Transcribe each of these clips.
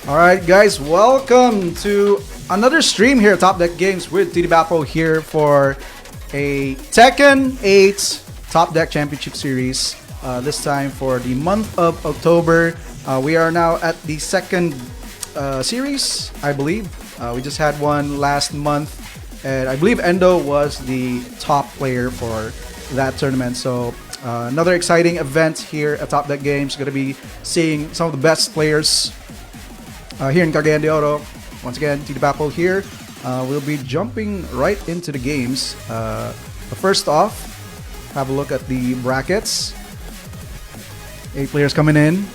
Alright guys, welcome to another stream here at Top Deck Games with TD here for a Tekken 8 Top Deck Championship Series. This time for the month of October. We are now at the second series, I believe. We just had one last month, and I believe Endo was the top player for that tournament. So another exciting event here at Top Deck Games. Going to be seeing some of the best players here in Cagayan de Oro. Once again, TD here. We'll be jumping right into the games. But first off, have a look at the brackets. 8 players coming in,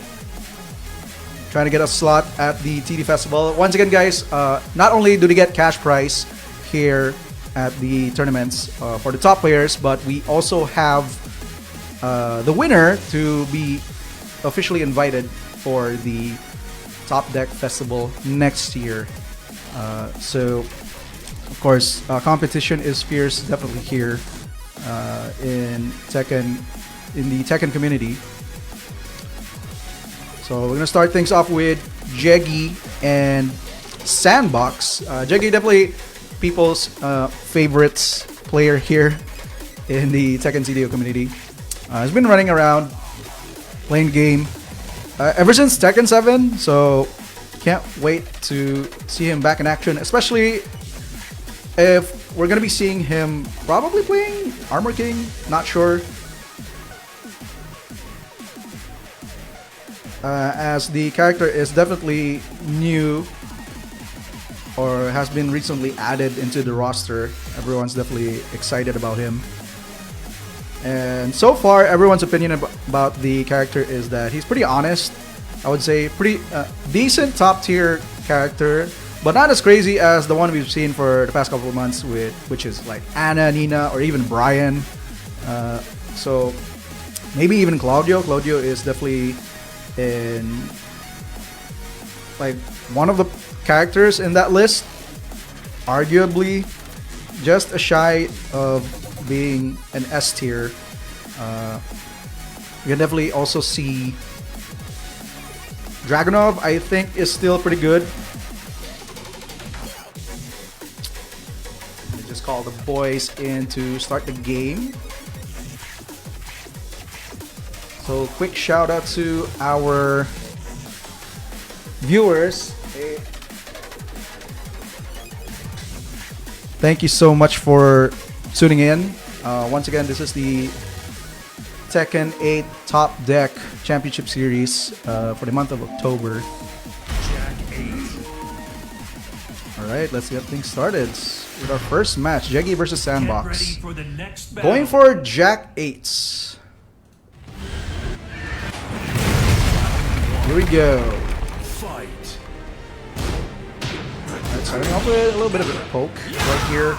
trying to get a slot at the TD Festival. Once again, guys, not only do they get cash prize here at the tournaments for the top players, but we also have the winner to be officially invited for the Top Deck Festival next year. So, of course, competition is fierce, definitely here in Tekken, in the Tekken community. So we're gonna start things off with Jeggy and Sandbox. Jeggy definitely people's favorites player here in the Tekken CDO community. Has been running around playing the game ever since Tekken 7, so can't wait to see him back in action, especially if we're gonna be seeing him probably playing Armor King, not sure. As the character is definitely new or has been recently added into the roster. Everyone's definitely excited about him. And so far, everyone's opinion about the character is that he's pretty honest. I would say pretty decent top tier character, but not as crazy as the one we've seen for the past couple of months, which is like Anna, Nina, or even Brian. So maybe even Claudio. Claudio is definitely in like one of the characters in that list, arguably just a shy of being an S tier. You can definitely also see Dragunov, I think, is still pretty good. Let me just call the boys in to start the game. So quick shout out to our viewers. Thank you so much for tuning in. Once again, this is the Tekken 8 Top Deck Championship Series for the month of October. Alright, let's get things started with our first match. Jeggy versus Sandbox. Going for Jack 8s. Here we go. Fight. Alright, starting off with a little bit of a poke right here.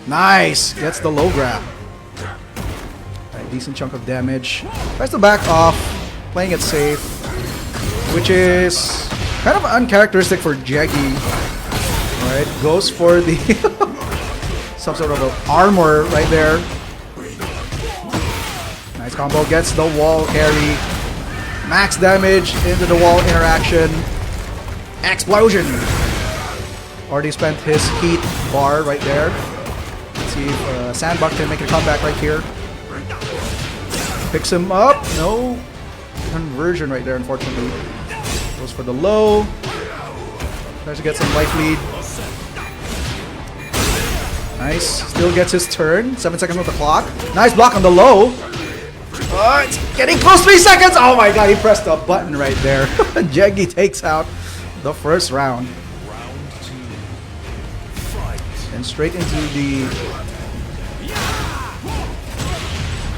Nice! Gets the low grab. Alright, decent chunk of damage. Tries to back off, playing it safe, which is kind of uncharacteristic for Jeggy. Alright, goes for the some sort of armor right there. Nice combo, gets the wall carry. Max damage into the wall interaction. Explosion! Already spent his heat bar right there. Let's see if Sandbox can make a comeback right here. Picks him up. No conversion right there, unfortunately. Goes for the low. Tries to get some life lead. Nice. Still gets his turn. 7 seconds on the clock. Nice block on the low. Oh, it's getting close. 3 seconds. Oh my god, he pressed a button right there. Jeggy takes out the first round. And straight into the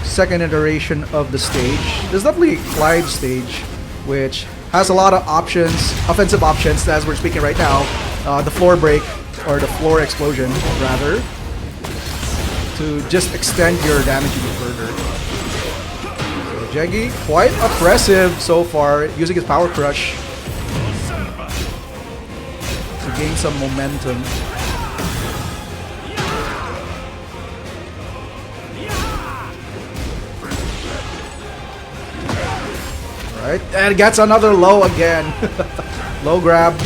second iteration of the stage. There's definitely Clyde's stage, which has a lot of options, offensive options, as we're speaking right now. The floor break, or the floor explosion, rather, to just extend your damage even further. Jeggy, quite oppressive so far, using his power crush to gain some momentum. Alright, and gets another low again. Low grab.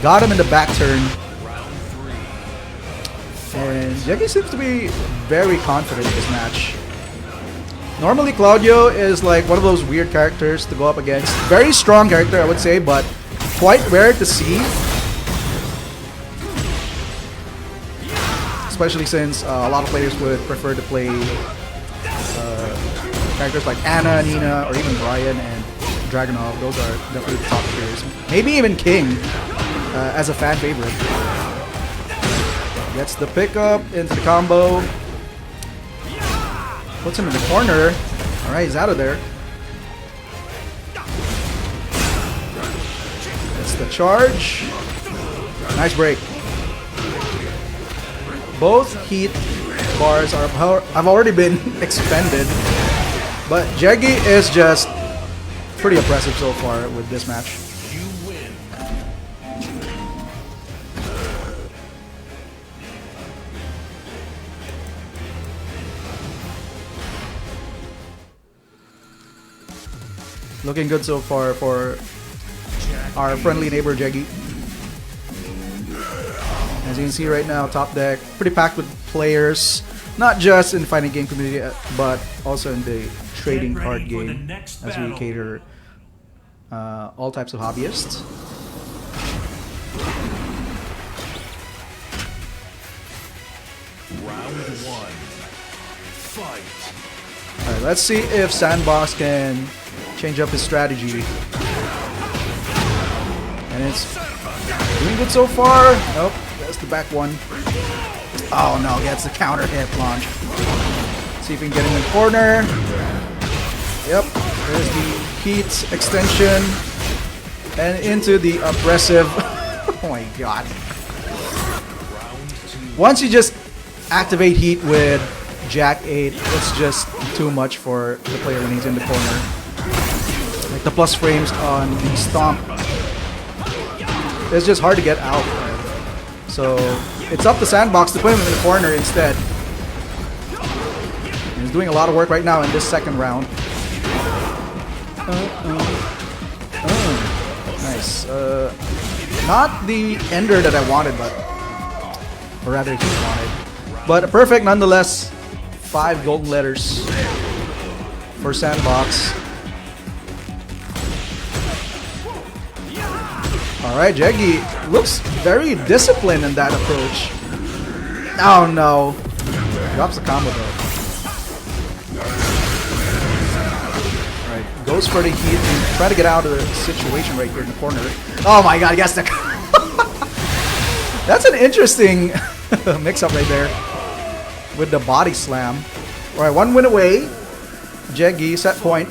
Got him in the back turn. And Jeggy seems to be very confident in this match. Normally Claudio is like one of those weird characters to go up against. Very strong character, I would say, but quite rare to see. Especially since a lot of players would prefer to play characters like Anna, Nina, or even Brian and Dragunov. Those are definitely the top tiers. Maybe even King as a fan favorite. Gets the pickup into the combo. Puts him in the corner. Alright, he's out of there. That's the charge. Nice break. Both heat bars have already been expended. But Jeggy is just pretty impressive so far with this match. Looking good so far for our friendly neighbor Jeggy. As you can see right now, Top Deck pretty packed with players, not just in the fighting game community, but also in the trading card game, as we cater all types of hobbyists. Round one. Fight. Alright, let's see if Sandbox can change up his strategy. And it's doing good so far. Nope, that's the back one. Oh no, gets the counter hit launch. See if we can get him in the corner. Yep, there's the heat extension. And into the aggressive. Oh my god. Once you just activate heat with Jack 8, it's just too much for the player when he's in the corner. Like the plus frames on the stomp, it's just hard to get out. So it's up to Sandbox to put him in the corner instead. And he's doing a lot of work right now in this second round. Nice. Not the ender that I wanted, but or rather he wanted. But perfect nonetheless. 5 golden letters for Sandbox. Alright, Jeggy looks very disciplined in that approach. Oh no. Drops the combo though. Alright, goes for the heat and try to get out of the situation right here in the corner. Oh my god, yes, that's an interesting mix-up right there with the body slam. Alright, 1 win away. Jeggy, set point.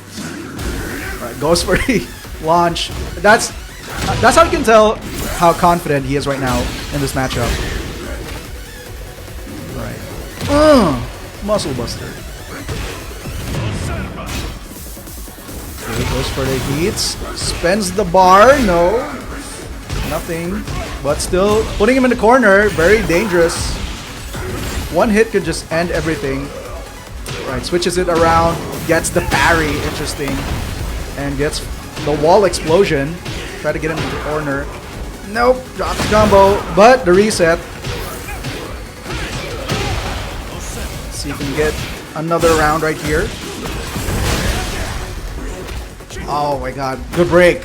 Alright, goes for the launch. That's how you can tell how confident he is right now in this matchup. Right. Muscle Buster. Okay, goes for the heats. Spends the bar. No. Nothing. But still putting him in the corner. Very dangerous. One hit could just end everything. Right, switches it around. Gets the parry. Interesting. And gets the wall explosion. Try to get him into the corner. Nope. Drops the combo. But the reset. Let's see if we can get another round right here. Oh my god. Good break.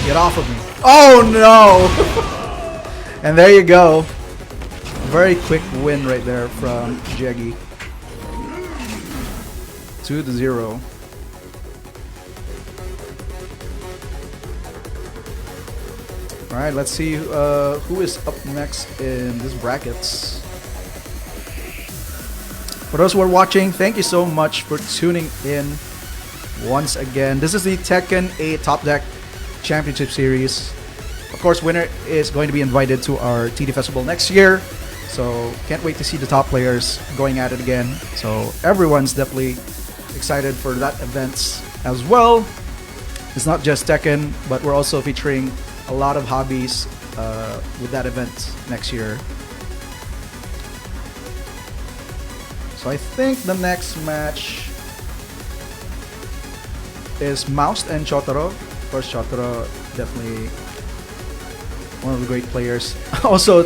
Get off of me. Oh no! And there you go. Very quick win right there from Jeggy. 2-0. Alright, let's see who is up next in this brackets. For those who are watching, thank you so much for tuning in once again. This is the Tekken 8 Top Deck Championship Series. Of course, winner is going to be invited to our TD Festival next year. So, can't wait to see the top players going at it again. So, everyone's definitely excited for that event as well. It's not just Tekken, but we're also featuring a lot of hobbies with that event next year. So I think the next match is Mouse and Chotaro. Of course, Chotaro definitely one of the great players. Also,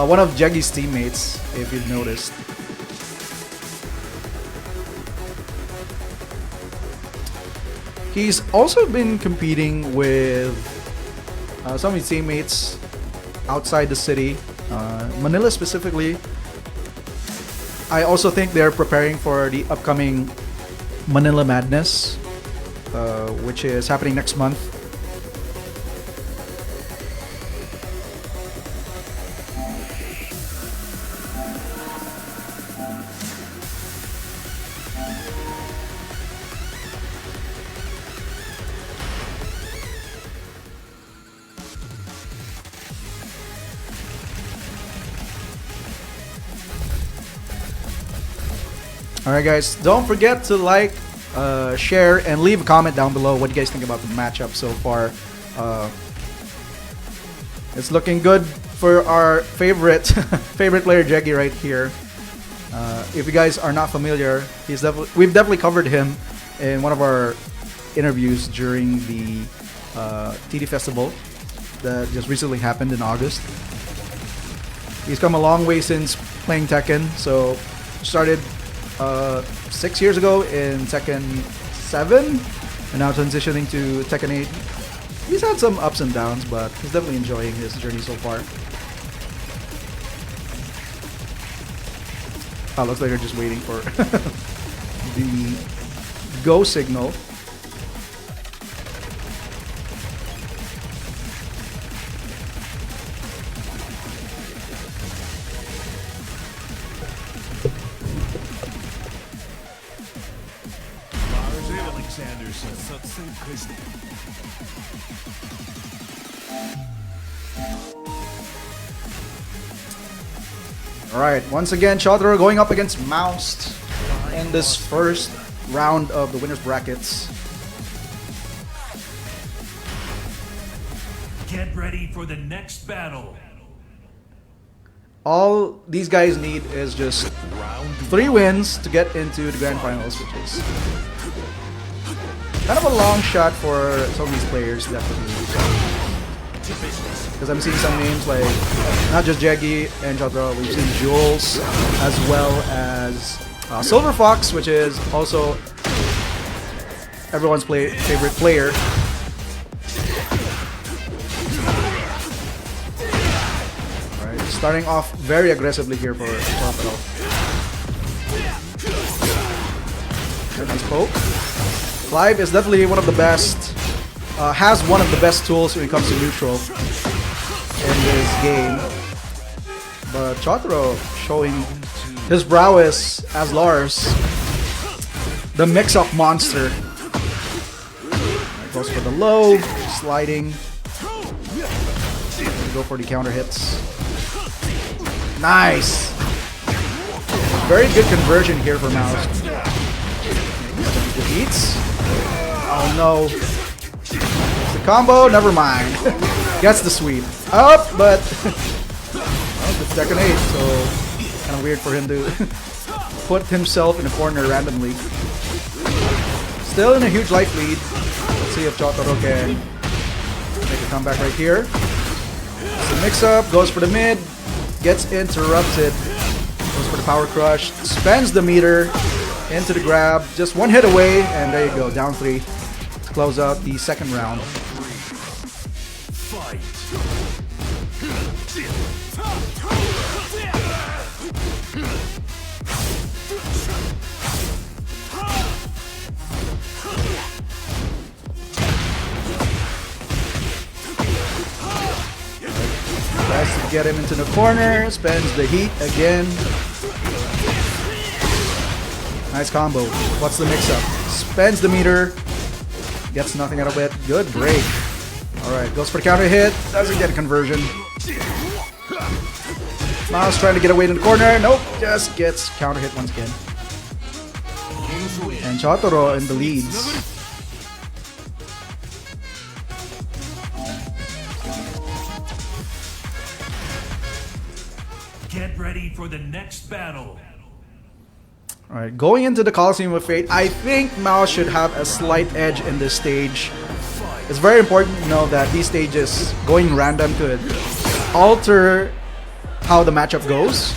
one of Jeggy's teammates, if you've noticed. He's also been competing with some of his teammates outside the city, Manila specifically. I also think they're preparing for the upcoming Manila Madness, which is happening next month. Alright guys, don't forget to like, share, and leave a comment down below what you guys think about the matchup so far. It's looking good for our favorite player Jeggy right here. If you guys are not familiar, we've definitely covered him in one of our interviews during the TD Festival that just recently happened in August. He's come a long way since playing Tekken, so started 6 years ago in Tekken 7 and now transitioning to Tekken 8. He's had some ups and downs, but he's definitely enjoying his journey so far. Oh, looks like they're just waiting for the go signal. Alright, once again, Chotaro going up against Mouse in this first round of the winner's brackets. Get ready for the next battle. All these guys need is just 3 wins to get into the grand finals, which is kind of a long shot for some of these players, definitely. Because I'm seeing some names like not just Jeggy and Chotaro, we've seen Jules as well as Silver Fox, which is also everyone's favorite player. Alright, starting off very aggressively here for Chotaro. Nice poke. Clive is definitely one of the best, has one of the best tools when it comes to neutral in this game. But Chotaro showing his prowess as Lars, the mix-up monster. Goes for the low, sliding. Go for the counter hits. Nice! Very good conversion here for Mouse. Defeats. Oh no. It's the combo, never mind. Gets the sweep. Up, but well, it's Tekken 8, so kind of weird for him to put himself in a corner randomly. Still in a huge life lead. Let's see if Chotaro can make a comeback right here. It's a mix-up, goes for the mid, gets interrupted, goes for the power crush, spends the meter into the grab, just one hit away, and there you go, down 3 to close out the second round. Tries to get him into the corner, spends the heat again. Nice combo. What's the mix-up? Spends the meter, gets nothing out of it. Good break. Alright, goes for the counter hit, doesn't get a conversion. Mouse trying to get away in the corner, nope, just gets counter hit once again. And Chotaro in the leads. Get ready for the next battle. Alright, going into the Coliseum of Fate, I think Mouse should have a slight edge in this stage. It's very important to know that these stages, going random, could alter how the matchup goes.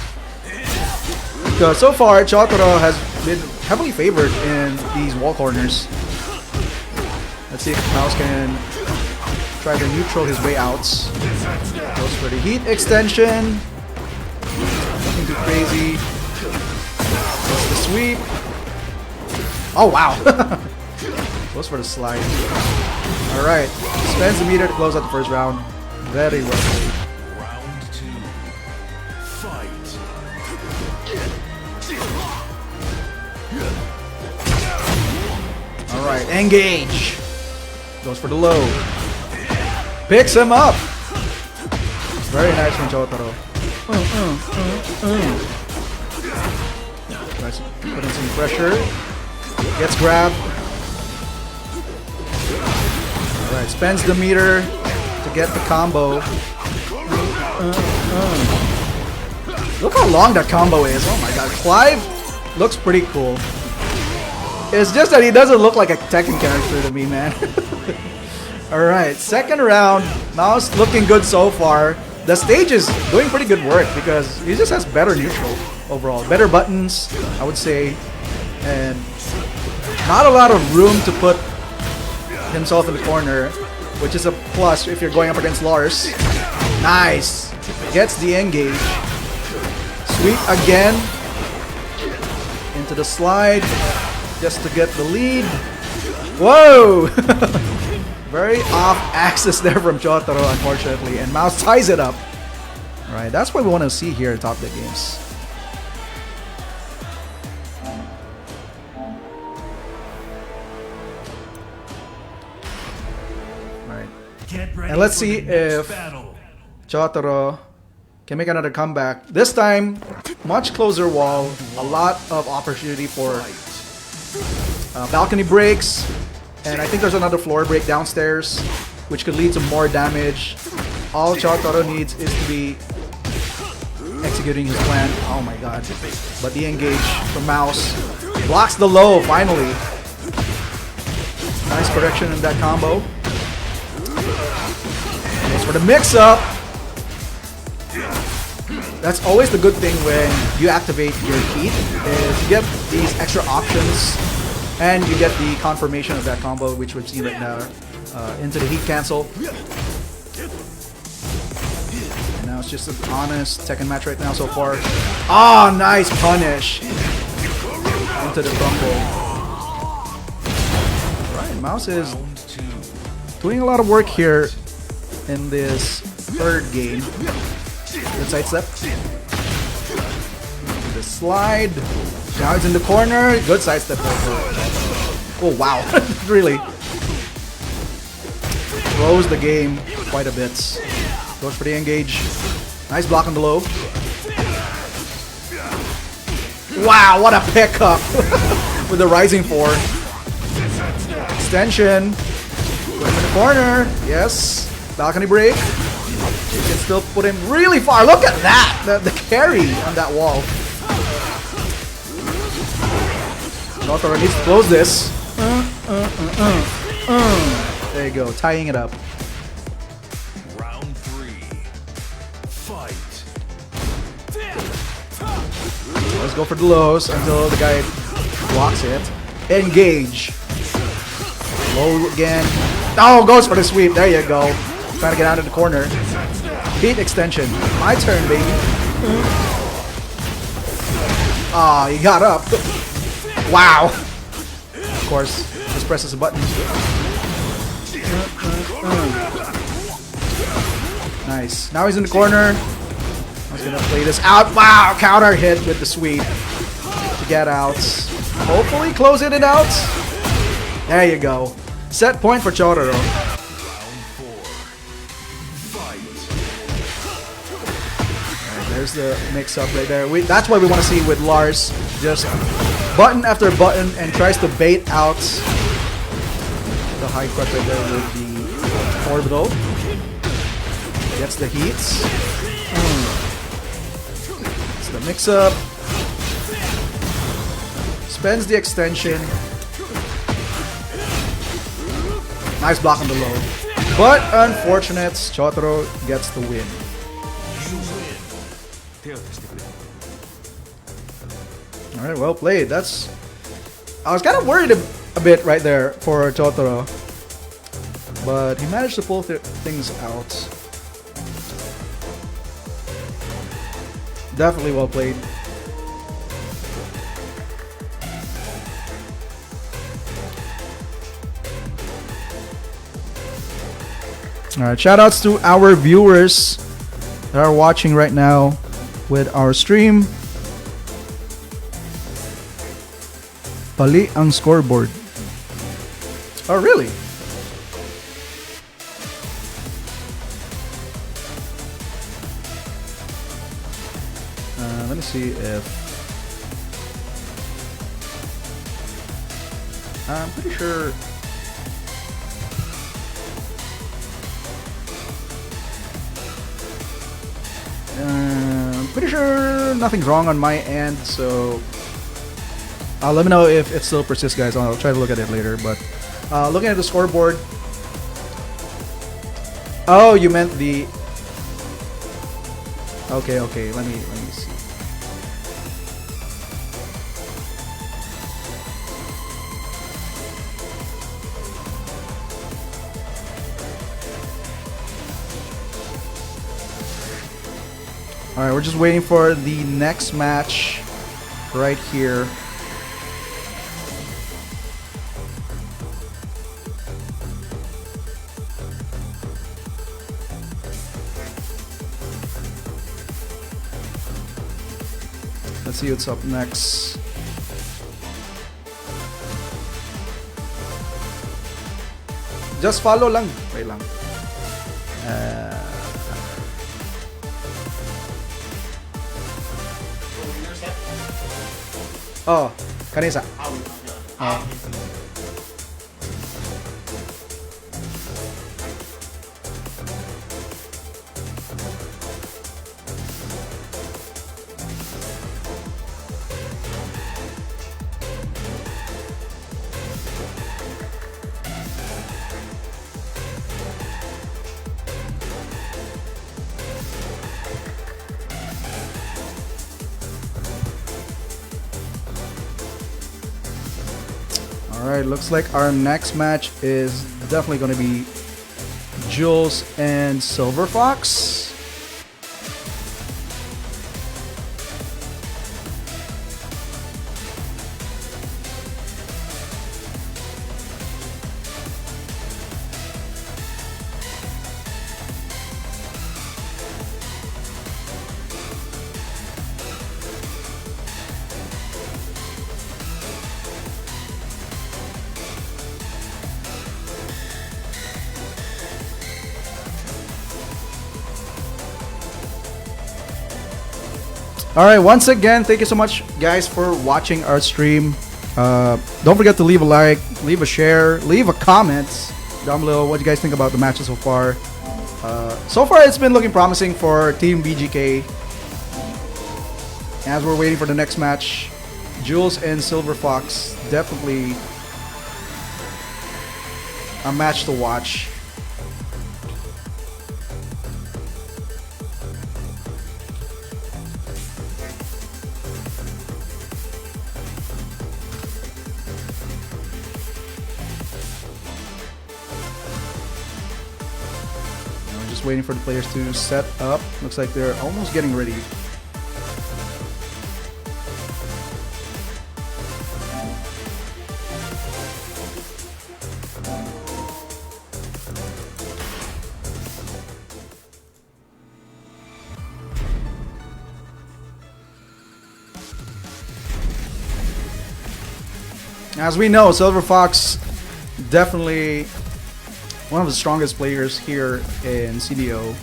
Because so far, Chotaro has been heavily favored in these wall corners. Let's see if Mouse can try to neutral his way out. Goes for the heat extension. Nothing too crazy. That's the sweep. Oh wow! Goes for the slide. Alright. Spends the meter to close out the first round. Very well played. Round 2. Fight. Alright, engage. Goes for the low. Picks him up. Very nice from Chotaro. Tries to put in some pressure. Gets grabbed. Alright, spends the meter to get the combo. Look how long that combo is. Oh my god. Clive looks pretty cool. It's just that he doesn't look like a Tekken character to me, man. Alright, second round. Mouse looking good so far. The stage is doing pretty good work because he just has better neutral overall. Better buttons, I would say. And not a lot of room to put himself in the corner, which is a plus if you're going up against Lars. Nice. Gets the engage. Sweep again. Into the slide. Just to get the lead. Whoa! Very off axis there from Chotaro, unfortunately. And Mouse ties it up. Alright, that's what we want to see here at Top Deck Games. Alright. And let's see if Chotaro can make another comeback. This time, much closer wall. A lot of opportunity for balcony breaks, and I think there's another floor break downstairs, which could lead to more damage. All Chotaro needs is to be executing his plan. Oh my god. But the engage from Mouse blocks the low, finally. Nice correction in that combo. Goes for the mix-up. That's always the good thing when you activate your heat, is you get these extra options. And you get the confirmation of that combo, which we've seen right now, into the heat cancel. And now it's just an honest Tekken match right now so far. Ah, oh, nice punish into the rumble. Alright, Mouse is doing a lot of work here in this third game. Good side step. The slide. Now it's in the corner. Good side step over. Oh wow, really throws the game quite a bit. Goes for the engage. Nice block on the low. Wow, what a pickup with the rising 4. Extension. Going in the corner. Yes. Balcony break. You can still put him really far. Look at that. The carry on that wall. Chotaro needs to close this. There you go, tying it up. Round 3. Fight. Let's go for the lows until the guy blocks it. Engage. Low again. Oh, goes for the sweep. There you go. Trying to get out of the corner. Heat extension. My turn, baby. Ah, he got up. Wow. Of course, just presses a button. Nice. Now he's in the corner. I was gonna play this out. Wow, counter hit with the sweep to get out. Hopefully closing it out. There you go. Set point for Chotaro. Round 4. Fight. Alright, there's the mix-up right there. That's what we want to see with Lars. Just button after button and tries to bait out the high crutch right there with the orbital. Gets the heats. It's the mix-up. Spends the extension. Nice block on the low. But unfortunate, Chotaro gets the win. Alright, well played. I was kind of worried a bit right there for Chotaro. But he managed to pull things out. Definitely well played. Alright, shoutouts to our viewers that are watching right now with our stream. Pali ang scoreboard. Oh, really? Let me see if... I'm pretty sure... I'm pretty sure nothing's wrong on my end, so... let me know if it still persists, guys. I'll try to look at it later, but... looking at the scoreboard... Oh, you meant the... Okay, let me see. Alright, we're just waiting for the next match right here. Let's see what's up next. Just follow lang. Wait lang. Oh, kanisa. Alright, looks like our next match is definitely going to be Jules and Silver Fox. Alright, once again, thank you so much, guys, for watching our stream. Don't forget to leave a like, leave a share, leave a comment down below what you guys think about the matches so far. So far, it's been looking promising for Team BGK. As we're waiting for the next match, Jules and Silver Fox, definitely a match to watch. Waiting for the players to set up. Looks like they're almost getting ready. As we know, Silver Fox definitely one of the strongest players here in CDO.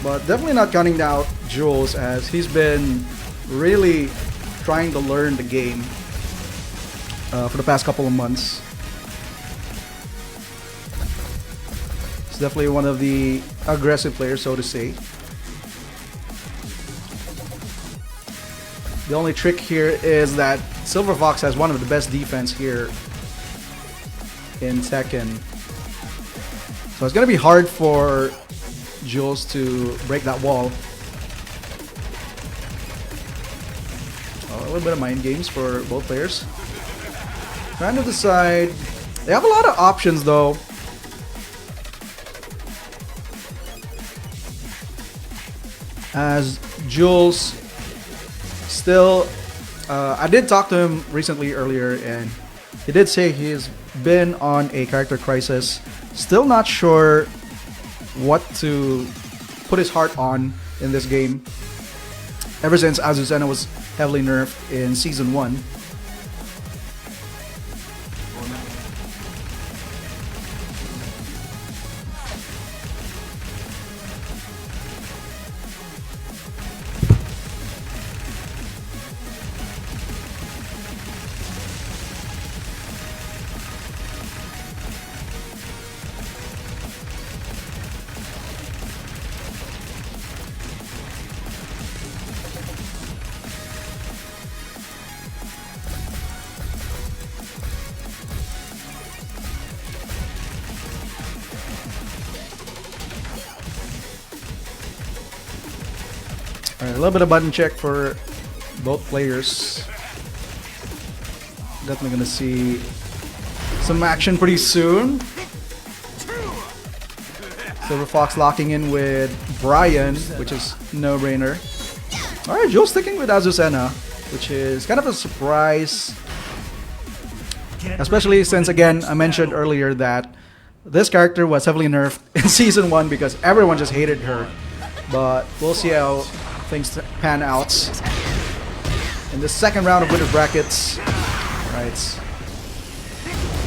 But definitely not counting out Jules, as he's been really trying to learn the game for the past couple of months. He's definitely one of the aggressive players, so to say. The only trick here is that Silver Fox has one of the best defense here in Tekken. So it's going to be hard for Jules to break that wall. A little bit of mind games for both players. Trying to decide. They have a lot of options though. As Jules still, I did talk to him recently earlier, and he did say he's been on a character crisis. Still not sure what to put his heart on in this game. Ever since Azucena was heavily nerfed in Season 1. Alright, a little bit of button check for both players. Definitely gonna see some action pretty soon. Silver Fox locking in with Brian, which is no-brainer. Alright, Jules sticking with Azucena, which is kind of a surprise. Especially since, again, I mentioned earlier that this character was heavily nerfed in Season 1 because everyone just hated her. But we'll see how things pan out in the second round of winner brackets. Right.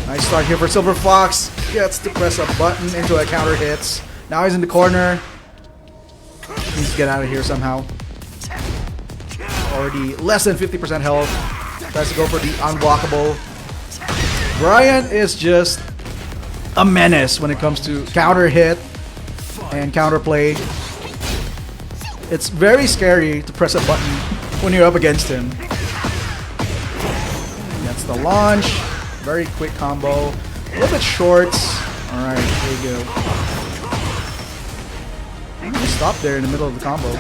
Nice start here for Silver Fox. Gets to press a button into a counter hits. Now he's in the corner. Needs to get out of here somehow. Already less than 50% health. Tries to go for the unblockable. Brian is just a menace when it comes to counter hit and counter play. It's very scary to press a button when you're up against him. That's the launch. Very quick combo. A little bit short. Alright, there you go. Stop there in the middle of the combo.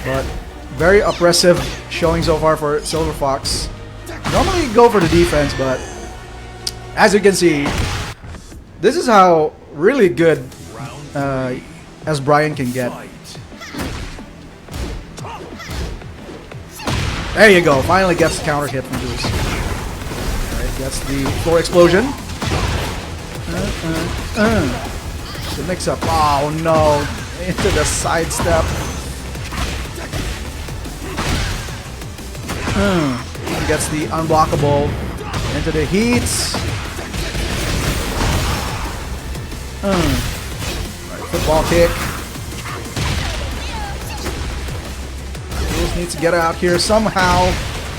But very oppressive showing so far for Silver Fox. Normally go for the defense, but as you can see, this is how really good as Brian can get. There you go. Finally gets the counter hit from Jules. Alright, gets the floor explosion. The mix up. Oh no. Into the sidestep. Gets the unblockable. Into the heats. Football kick. Jules needs to get out here somehow.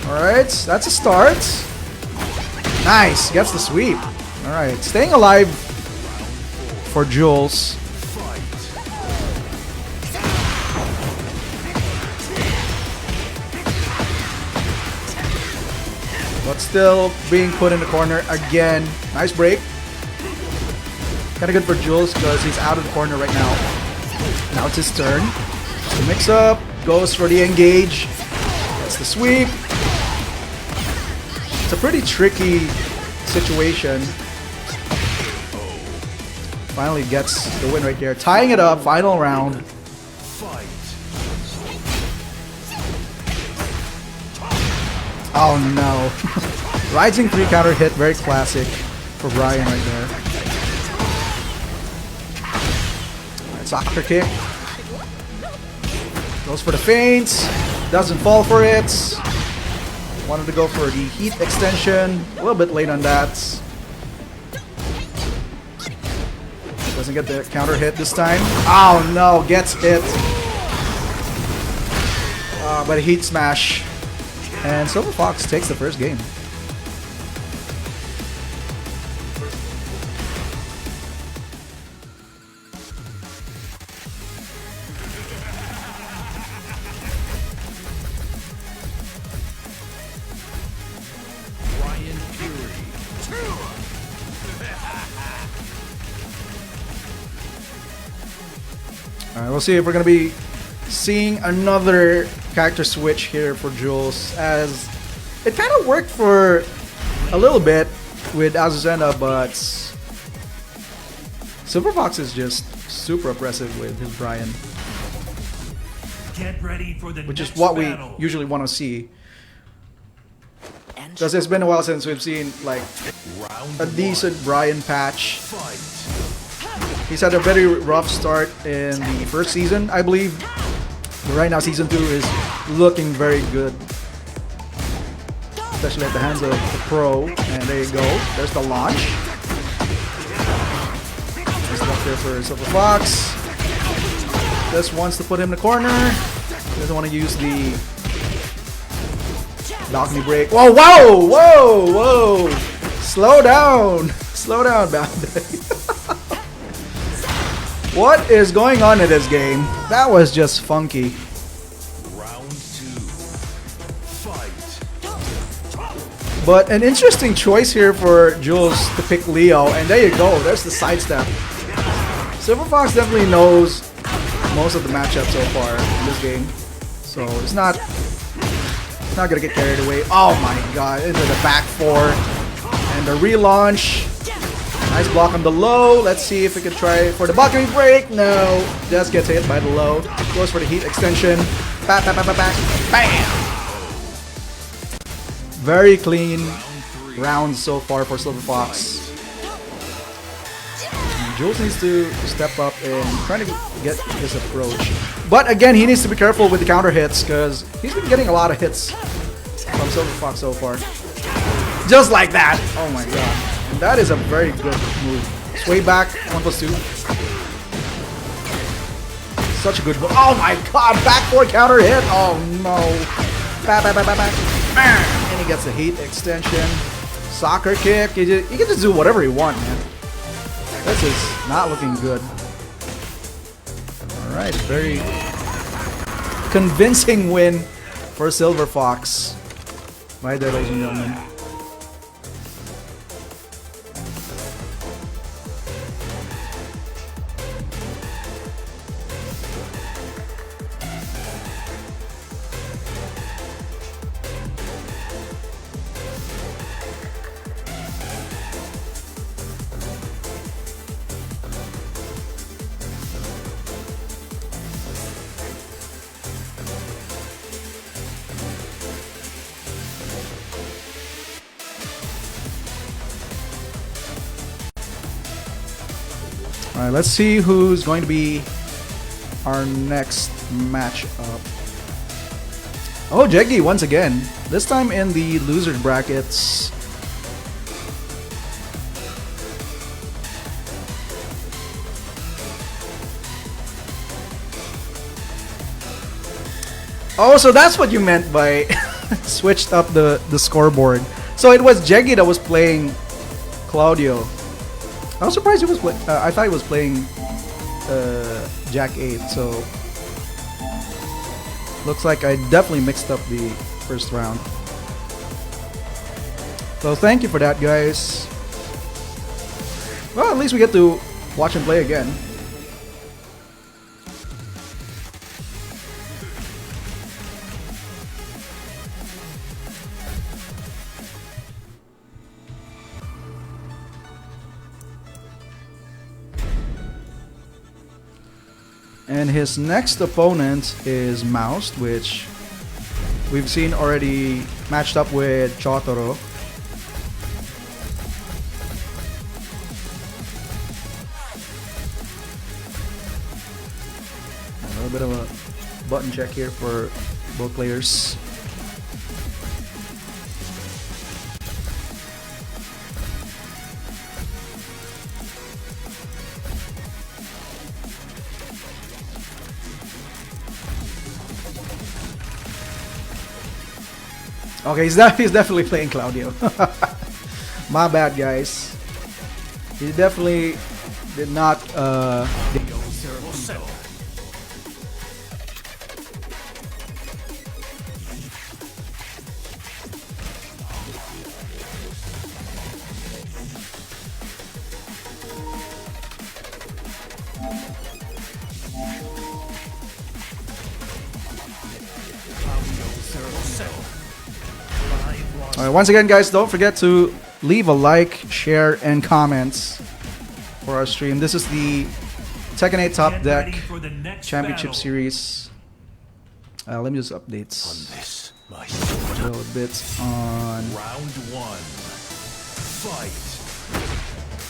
Alright, that's a start. Nice, gets the sweep. Alright, staying alive for Jules. But still being put in the corner again. Nice break. Kind of good for Jules because he's out of the corner right now. Now it's his turn. The mix up, goes for the engage. That's the sweep. It's a pretty tricky situation. Finally gets the win right there. Tying it up, final round. Oh no. Rising 3 counter hit, very classic for Brian right there. Soccer kick. Goes for the feints. Doesn't fall for it. Wanted to go for the heat extension. A little bit late on that. Doesn't get the counter hit this time. Oh no, gets hit. But a heat smash. And Silver Fox takes the first game. Alright, we'll see if we're gonna be seeing another character switch here for Jules, as it kind of worked for a little bit with Azucena, but Silver Fox is just super oppressive with his Brian, Get ready for the which is next what we battle. usually want to see. Because it's been a while since we've seen like Round a decent Brian patch. Fight. He's had a very rough start in the first season, I believe. But right now, season 2 is looking very good, especially at the hands of the pro. And there you go. There's the launch. There's the up there for Silver Fox. Just wants to put him in the corner. Doesn't want to use the balcony break. Whoa, whoa, whoa, whoa! Slow down, slow down, Boundary. What is going on in this game? That was just funky. Round 2. Fight. But an interesting choice here for Jules to pick Leo, and there you go. There's the sidestep. Silver Fox definitely knows most of the matchups so far in this game, so it's not gonna get carried away. Oh my god, into the back 4 and the relaunch. Nice block on the low. Let's see if we can try for the balcony break. No, just gets hit by the low. Goes for the heat extension. Back, back, back, back, back. Bam! Very clean rounds so far for Silver Fox. Jules needs to step up and try to get his approach. But again, he needs to be careful with the counter hits because he's been getting a lot of hits from Silver Fox so far. Just like that. Oh my god. And that is a very good move. Sway back, 1+2. Such a good move. Oh my god, back 4 counter hit. Oh no. Back, back, back, back, back. And he gets the heat extension. Soccer kick. He can just do whatever he wants, man. This is not looking good. Alright, very convincing win for Silver Fox. Right there, ladies and gentlemen. Alright, let's see who's going to be our next matchup. Oh, Jeggy once again. This time in the losers brackets. Oh, so that's what you meant by switched up the scoreboard. So it was Jeggy that was playing Claudio. I was surprised he was playing. I thought he was playing Jack 8. So looks like I definitely mixed up the first round. So thank you for that, guys. Well, at least we get to watch him play again. And his next opponent is Mouse, which we've seen already matched up with Chotoro. A little bit of a button check here for both players. Okay, he's definitely playing Claudio. My bad, guys. He definitely did not. All right, once again, guys, don't forget to leave a like, share, and comments for our stream. This is the Tekken 8 Top Deck Championship Series. Let me just update a little bit on Round 1. Fight.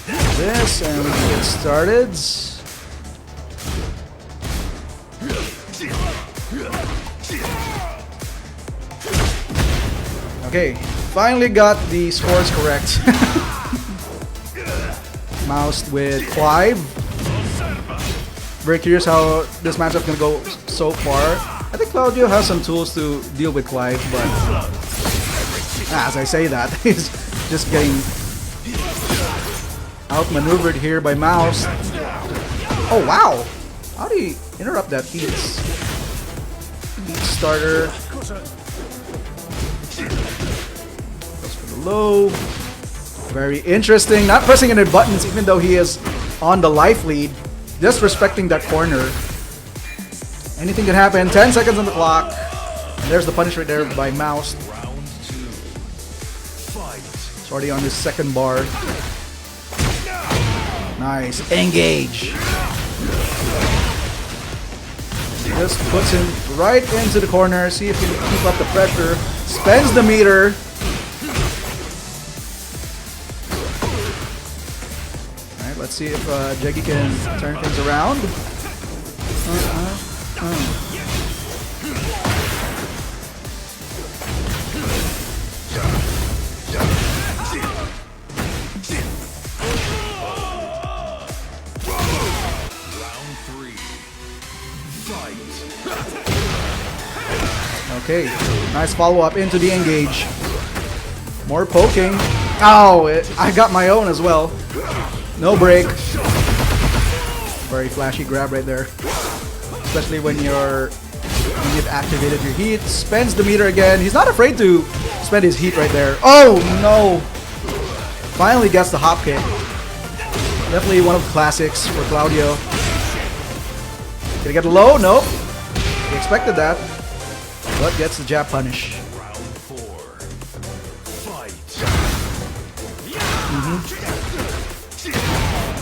this, and we can get started. Okay, finally got the scores correct. Moused with Clive. Very curious how this matchup gonna go so far. I think Claudio has some tools to deal with Clive, but as I say that, he's just getting outmaneuvered here by Mouse. Oh wow! How do you interrupt that heat starter? Goes for the low. Very interesting. Not pressing any buttons even though he is on the life lead. Just respecting that corner. Anything can happen. 10 seconds on the clock. And there's the punish right there by Mouse. Round 2. Fight. It's already on his second bar. Nice. Engage. Just puts him right into the corner. See if he can keep up the pressure. Spends the meter. Alright, let's see if Jeggy can turn things around. Round 3. Fight. Okay, nice follow-up into the engage. More poking. Oh, I got my own as well. No break. Very flashy grab right there. Especially when you've activated your heat. Spends the meter again. He's not afraid to spend his heat right there. Oh no! Finally gets the hop kick. Definitely one of the classics for Claudio. Gonna get low? Nope. He expected that. But gets the jab punish. Round 4. Fight.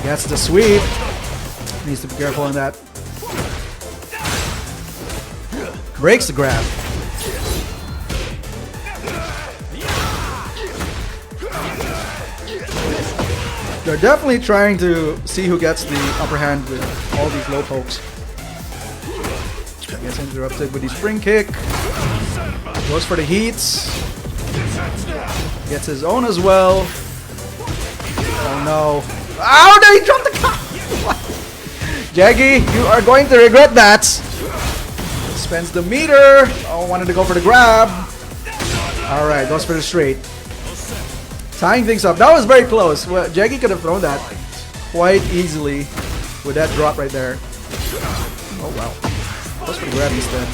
Gets the sweep. Needs to be careful on that. Breaks the grab. They're definitely trying to see who gets the upper hand with all these low pokes. Gets interrupted with the spring kick. Goes for the heats. Gets his own as well. Oh no. Oh no, he dropped the cup! Jaggy, you are going to regret that. Spends the meter. Oh, wanted to go for the grab. Alright, goes for the straight. Tying things up. That was very close. Well, Jaggy could have thrown that quite easily with that drop right there. Oh wow. Goes for the grab instead.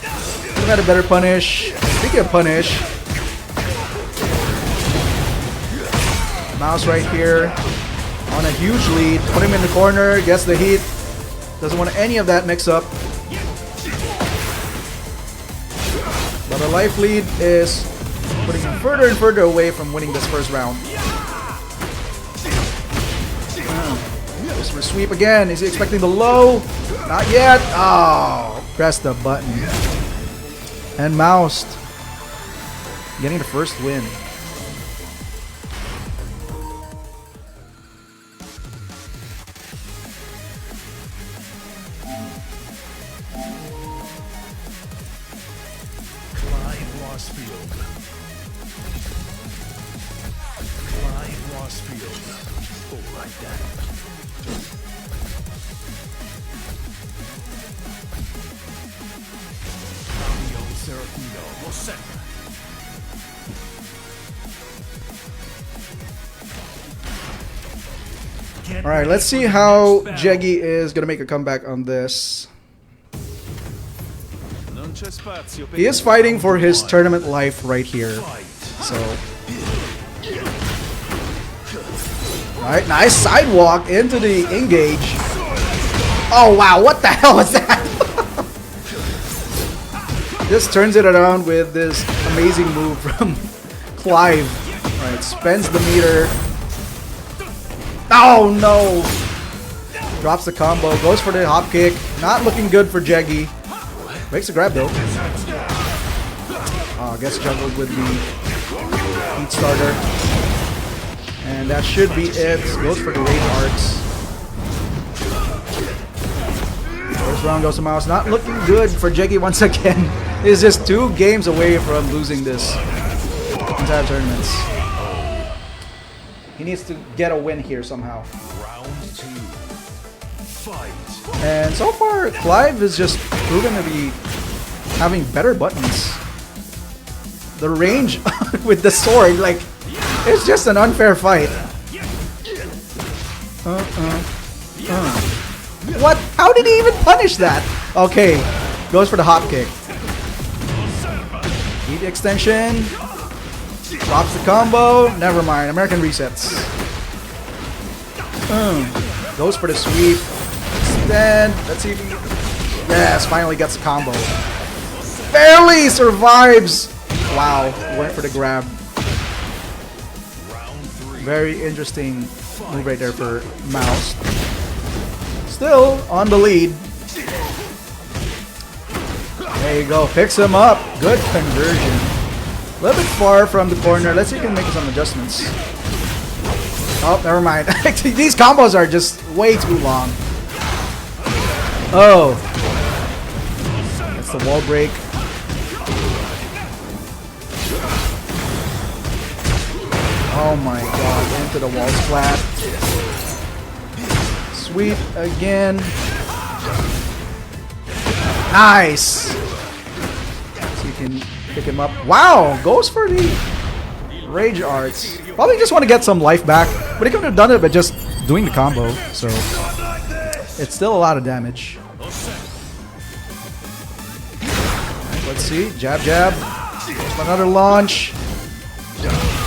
Could have had a better punish. Speaking of punish, Mouse right here on a huge lead. Put him in the corner, gets the heat. Doesn't want any of that mix up. But a life lead is putting him further and further away from winning this first round. Goes for a sweep again. Is he expecting the low? Not yet. Oh, press the button. And Mouse getting the first win. Alright, let's see how Jeggy is going to make a comeback on this. He is fighting for his tournament life right here. So, alright, nice sidewalk into the engage. Oh wow, what the hell was that? just turns it around with this amazing move from Clive. Alright, spends the meter. Oh no! Drops the combo, goes for the hop kick. Not looking good for Jeggy. Makes a grab though. Oh, gets juggled with the heat starter. And that should be it. Goes for the rage arts. First round goes to Mouse. Not looking good for Jeggy once again. He's just 2 games away from losing this entire tournament. He needs to get a win here somehow. Round 2. Fight. And so far, Clive is just proven to be having better buttons. The range with the sword, like, it's just an unfair fight. What? How did he even punish that? Okay, goes for the hop kick. Heat extension. Drops the combo. Never mind. American resets. Goes for the sweep. Extend. Let's see if he... Yes, finally gets the combo. Barely survives. Wow, went for the grab. Very interesting move right there for Mouse. Still on the lead. There you go. Picks him up. Good conversion. A little bit far from the corner. Let's see if he can make some adjustments. Oh, never mind. These combos are just way too long. Oh. That's the wall break. Oh my god, into the wall splat. Sweep again. Nice! So you can pick him up. Wow! Goes for the rage arts. Probably just want to get some life back. But he could have done it by just doing the combo. So it's still a lot of damage. Let's see. Jab, jab. Another launch.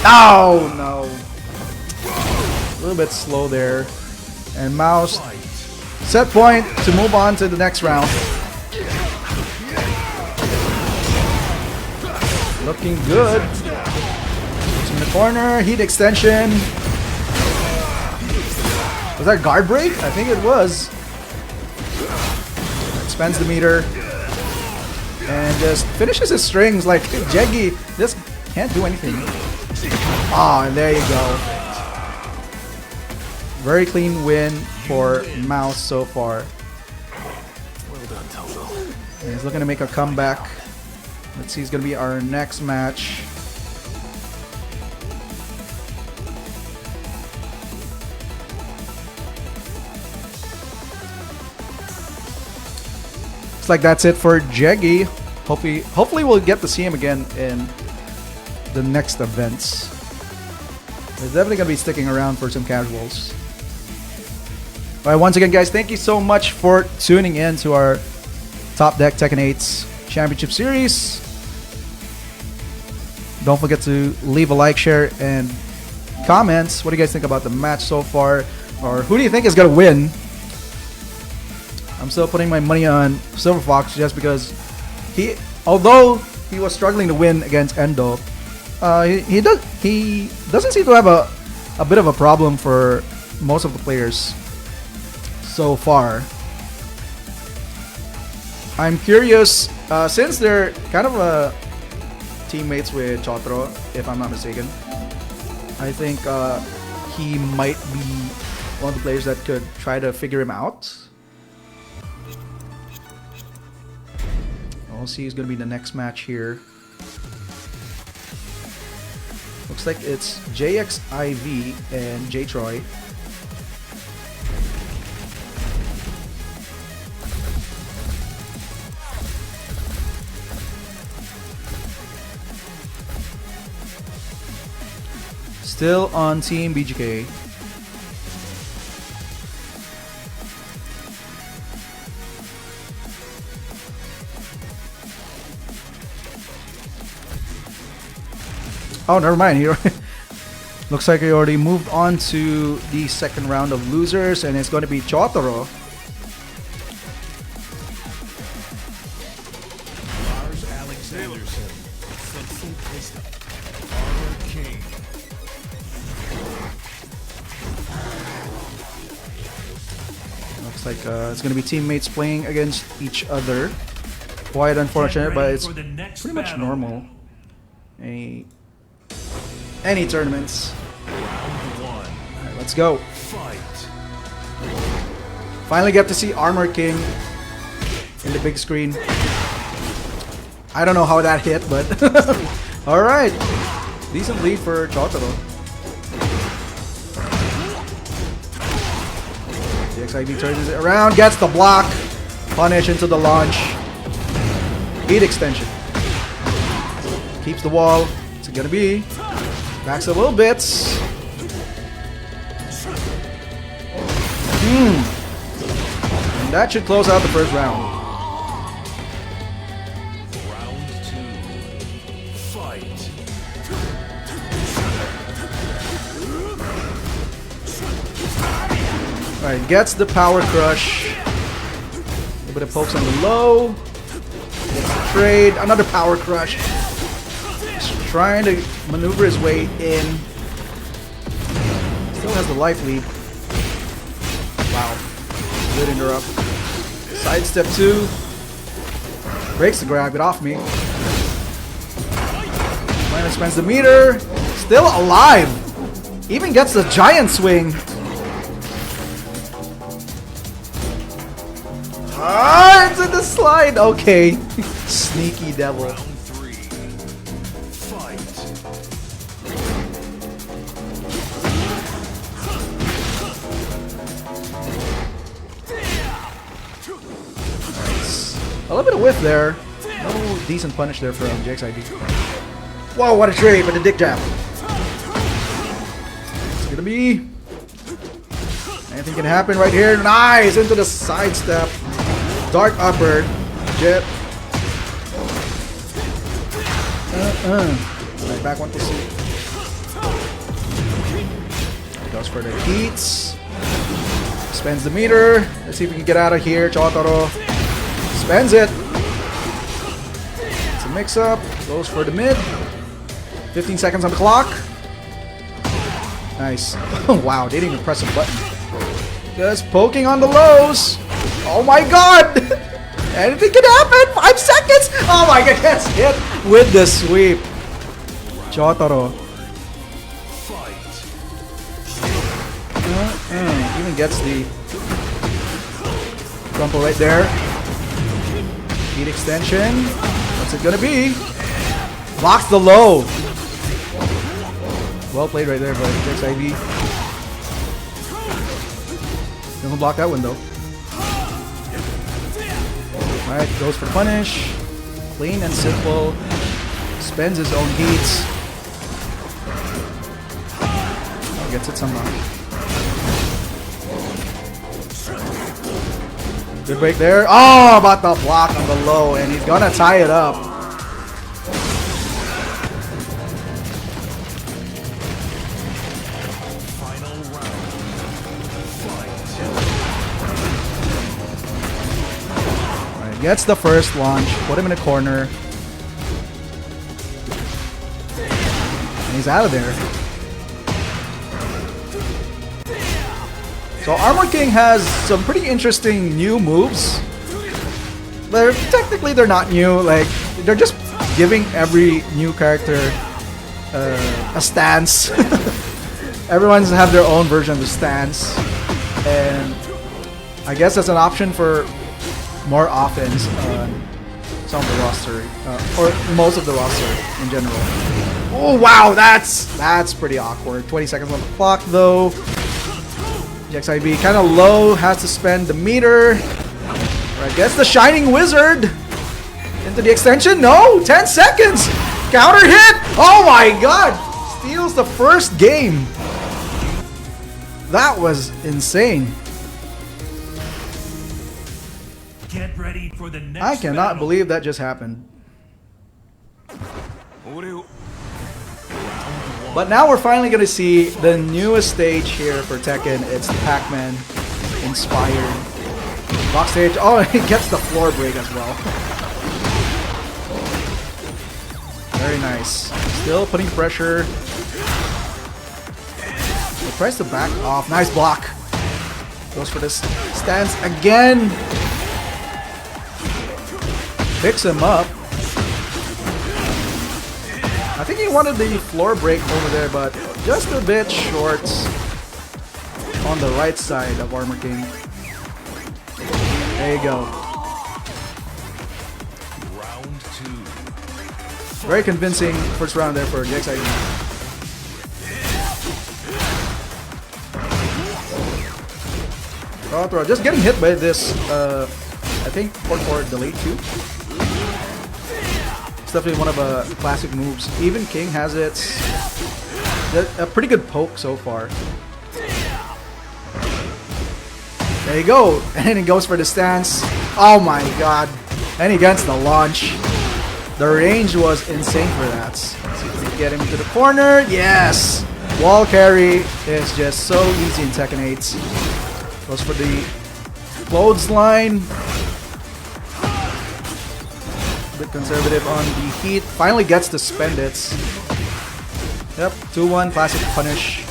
Oh no! A little bit slow there. And Mouse set point to move on to the next round. Looking good. It's in the corner. Heat extension. Was that guard break? I think it was. Expands the meter. And just finishes his strings like Jeggy just can't do anything. Ah, and there you go. Very clean win for Mouse so far. Well done, Toto. And he's looking to make a comeback. Let's see, it's going to be our next match. Looks like that's it for Jeggy. Hopefully we'll get to see him again in the next events. He's definitely going to be sticking around for some casuals. Alright, once again guys, thank you so much for tuning in to our Top Deck Tekken 8's Championship Series. Don't forget to leave a like, share, and comments. What do you guys think about the match so far? Or who do you think is going to win? I'm still putting my money on Silver Fox just because although he was struggling to win against Endo, he doesn't seem to have a bit of a problem for most of the players so far. I'm curious, since they're kind of teammates with Chotro, if I'm not mistaken. I think he might be one of the players that could try to figure him out. We'll see who's going to be the next match here. Looks like it's JXIV and J Troy. Still on Team BGK. Oh, never mind. He looks like he already moved on to the second round of losers, and it's going to be Chotaro. Armor King. Looks like it's going to be teammates playing against each other. Quite unfortunate, but it's pretty much normal. Any tournaments. Round 1. Alright, let's go. Fight. Finally get to see Armor King in the big screen. I don't know how that hit, but alright. Decent lead for Chotaro. The XIV turns it around, gets the block, punish into the launch. Heat extension. Keeps the wall. What's it gonna be? Backs a little bit. And that should close out the first round. Round 2. Fight. Alright, gets the power crush. A little bit of pokes on the low. Gets the trade. Another power crush. Just trying to maneuver his way in. Still has the life lead. Wow. Good interrupt. Side step 2. Breaks the grab. Get off me. Finally spends the meter. Still alive. Even gets the giant swing. Ah, it's in the slide. Okay. Sneaky devil. Round 3. Fight. A little bit of whiff there. No decent punish there from JXID. Whoa, what a trade with the dick jab. It's gonna be. Anything can happen right here. Nice! Into the sidestep. Dark upper. Jip. Alright, back one to see. Goes for the heats. Spends the meter. Let's see if we can get out of here. Chotaro spends it. It's a mix up. Goes for the mid. 15 seconds on the clock. Nice. Wow, they didn't even press a button. Just poking on the lows. Oh my god! Anything can happen! 5 seconds! Oh my god, gets hit with the sweep. Chotaro. Even gets the crumple right there. Heat extension. What's it gonna be? Blocks the low. Well played right there by JXIV. Doesn't block that one though. Alright, goes for punish. Clean and simple. Spends his own heats. Gets it somehow. Good break there. Oh, about the block on the low, and he's gonna tie it up. Final round. Fight. Alright, gets the first launch. Put him in a corner. And he's out of there. So Armor King has some pretty interesting new moves. Technically they're not new, like they're just giving every new character a stance. Everyone's have their own version of the stance, and I guess that's an option for more offense on some of the roster, or most of the roster in general. Oh wow, that's pretty awkward. 20 seconds on the clock though. JXIV kind of low, has to spend the meter. Alright, gets the Shining Wizard into the extension. No, 10 seconds. Counter hit. Oh my god. Steals the first game. That was insane. Get ready for the next I cannot battle. believe that just happened. But now we're finally going to see the newest stage here for Tekken. It's the Pac-Man inspired box stage. Oh, he gets the floor break as well. Very nice. Still putting pressure. He tries to back off. Nice block. Goes for this stance again. Picks him up. I think he wanted the floor break over there, but just a bit short on the right side of Armor King. There you go. Round 2. Very convincing first round there for JXIV. Just getting hit by this, I think, forward delay too. It's definitely one of the classic moves. Even King has it. A pretty good poke so far. There you go. And he goes for the stance. Oh my god. And he gets the launch. The range was insane for that. See if we can get him to the corner. Yes! Wall carry is just so easy in Tekken 8. Goes for the clothesline. A bit conservative on the heat. Finally gets to spend it. Yep, 2-1, classic punish.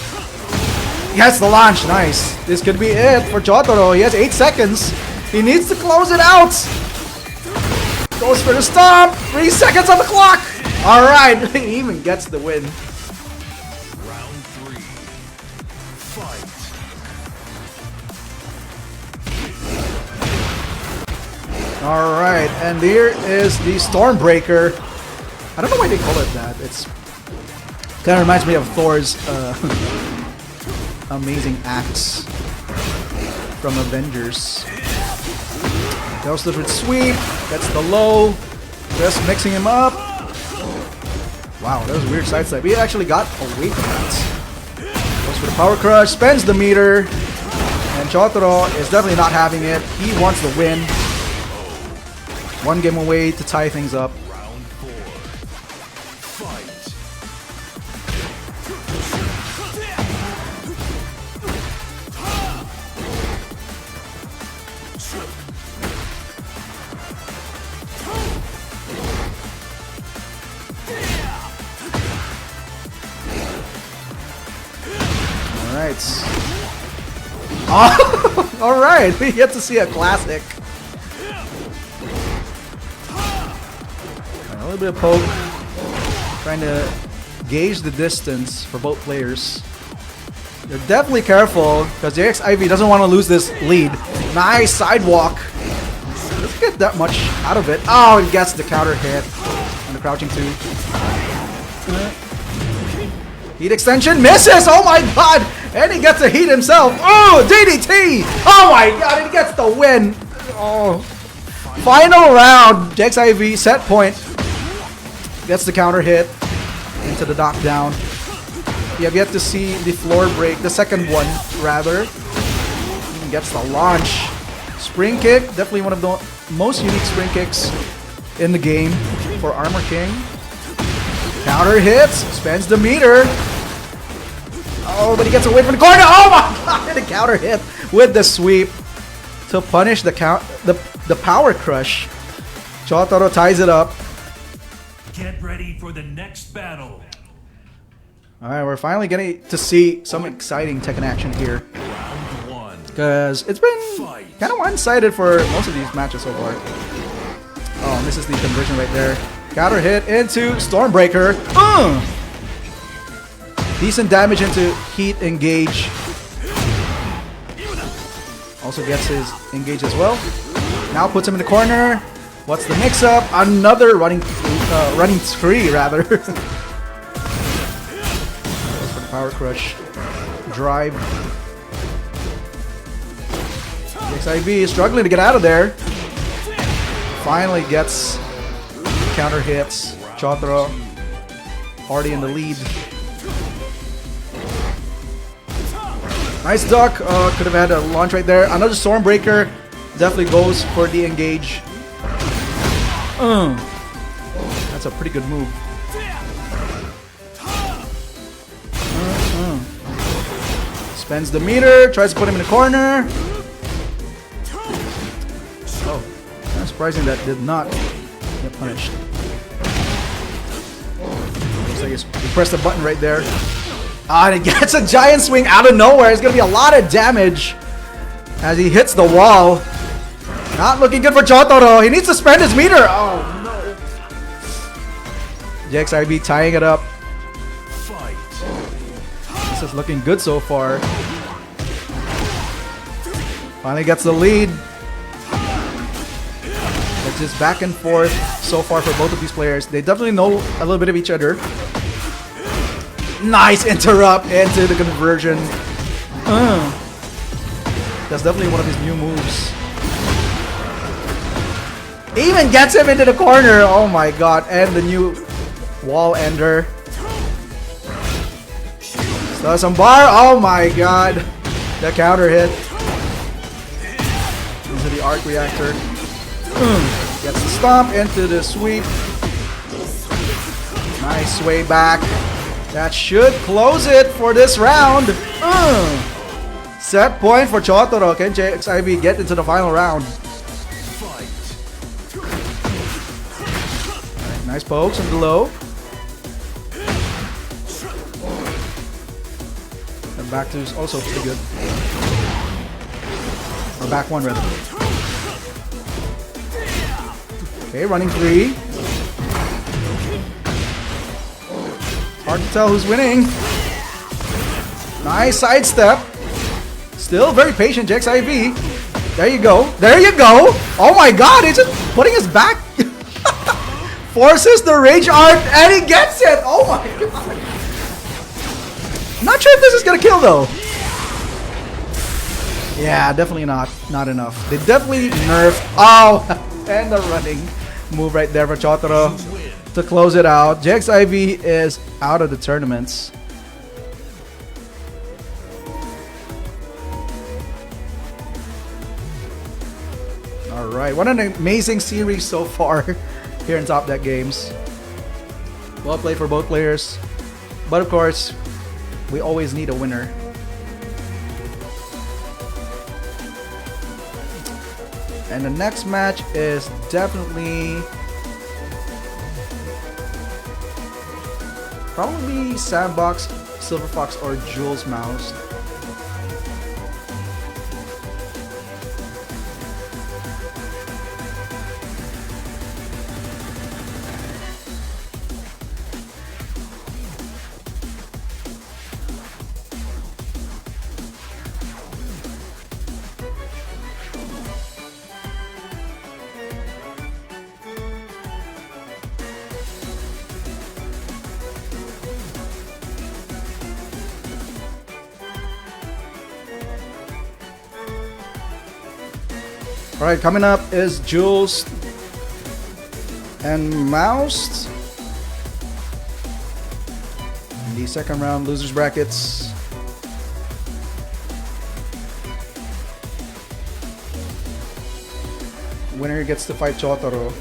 He has the launch, nice. This could be it for Jotaro. He has 8 seconds. He needs to close it out. Goes for the stomp. 3 seconds on the clock. All right, he even gets the win. Round 3. Fight. All right, and here is the Stormbreaker. I don't know why they call it that. It's kind of reminds me of Thor's amazing axe from Avengers. Goes with sweep, gets the low, just mixing him up. Wow, that was a weird side step. He actually got away from that. Goes for the power crush, spends the meter, and Jotaro is definitely not having it. He wants the win. One game away to tie things up. Round 4. Fight. Alright. Oh, alright, we get to see a classic. A little bit of poke. Trying to gauge the distance for both players. They're definitely careful because JXIV doesn't want to lose this lead. Nice sidewalk. Let's get that much out of it. Oh, he gets the counter hit on the crouching 2. Heat extension misses. Oh my god. And he gets a heat himself. Oh, DDT. Oh my god. And he gets the win. Oh. Final round. JXIV set point. Gets the counter hit into the knockdown. You have yet to see the floor break, the second one rather. Gets the launch. Spring kick, definitely one of the most unique spring kicks in the game for Armor King. Counter hits, spends the meter. Oh, but he gets away from the corner. Oh my god, the counter hit with the sweep to punish the power crush. Jotaro ties it up. Get ready for the next battle. Alright, we're finally getting to see some exciting Tekken action here. Round 1. Because it's been kind of one-sided for most of these matches so far. Oh, and this is the conversion right there. Counter hit into Stormbreaker. Decent damage into Heat Engage. Also gets his Engage as well. Now puts him in the corner. What's the mix-up? Another running tree, rather. Goes for the power crush. Drive. XIV is struggling to get out of there. Finally gets counter hits. Jotaro already in the lead. Nice duck. Could have had a launch right there. Another Stormbreaker. Definitely goes for the engage. That's a pretty good move. Spends the meter, tries to put him in the corner. Oh, kind of surprising that did not get punished. Looks like he pressed the button right there. Ah, and it gets a giant swing out of nowhere. It's going to be a lot of damage as he hits the wall. Not looking good for Chotoro. He needs to spend his meter. Oh, no. JXIB tying it up. This is looking good so far. Finally gets the lead. It's just back and forth so far for both of these players. They definitely know a little bit of each other. Nice interrupt into the conversion. That's definitely one of his new moves. Even gets him into the corner. Oh my god. And the new wall ender. So some bar. Oh my god. The counter hit. Into the arc reactor. Gets the stomp into the sweep. Nice sway back. That should close it for this round. Set point for Chotoro. Can JXIB get into the final round? Right, nice pokes on the low. And back two is also pretty good. Or back one rather. Okay, running three. Hard to tell who's winning. Nice sidestep. Still very patient, JXIB. There you go. There you go. Oh my god, he's just putting his back. Forces the rage art and he gets it. Oh my god. Not sure if this is gonna kill though. Yeah, definitely not. Not enough. They definitely nerfed. Oh, and the running move right there for Chotoro to close it out. JXIB is out of the tournaments. Alright, what an amazing series so far here in Top Deck Games. Well played for both players. But of course, we always need a winner. And the next match is definitely probably Sandbox, Silver Fox, or Jules Mouse. Alright, coming up is Jules and Mouse. In the second round, losers brackets. Winner gets to fight Chotoro.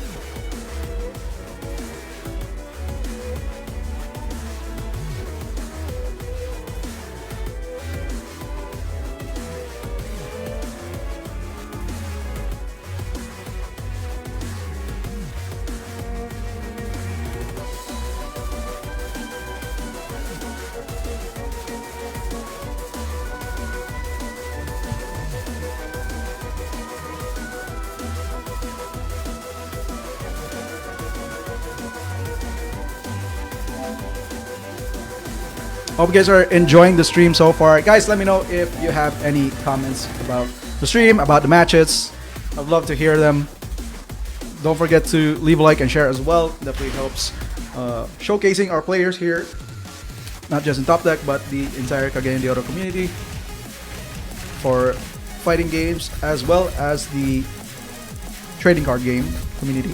Hope you guys are enjoying the stream so far. Guys, let me know if you have any comments about the stream, about the matches. I'd love to hear them. Don't forget to leave a like and share as well. Definitely helps showcasing our players here. Not just in Top Deck, but the entire Cagayan de Oro community. For fighting games, as well as the trading card game community.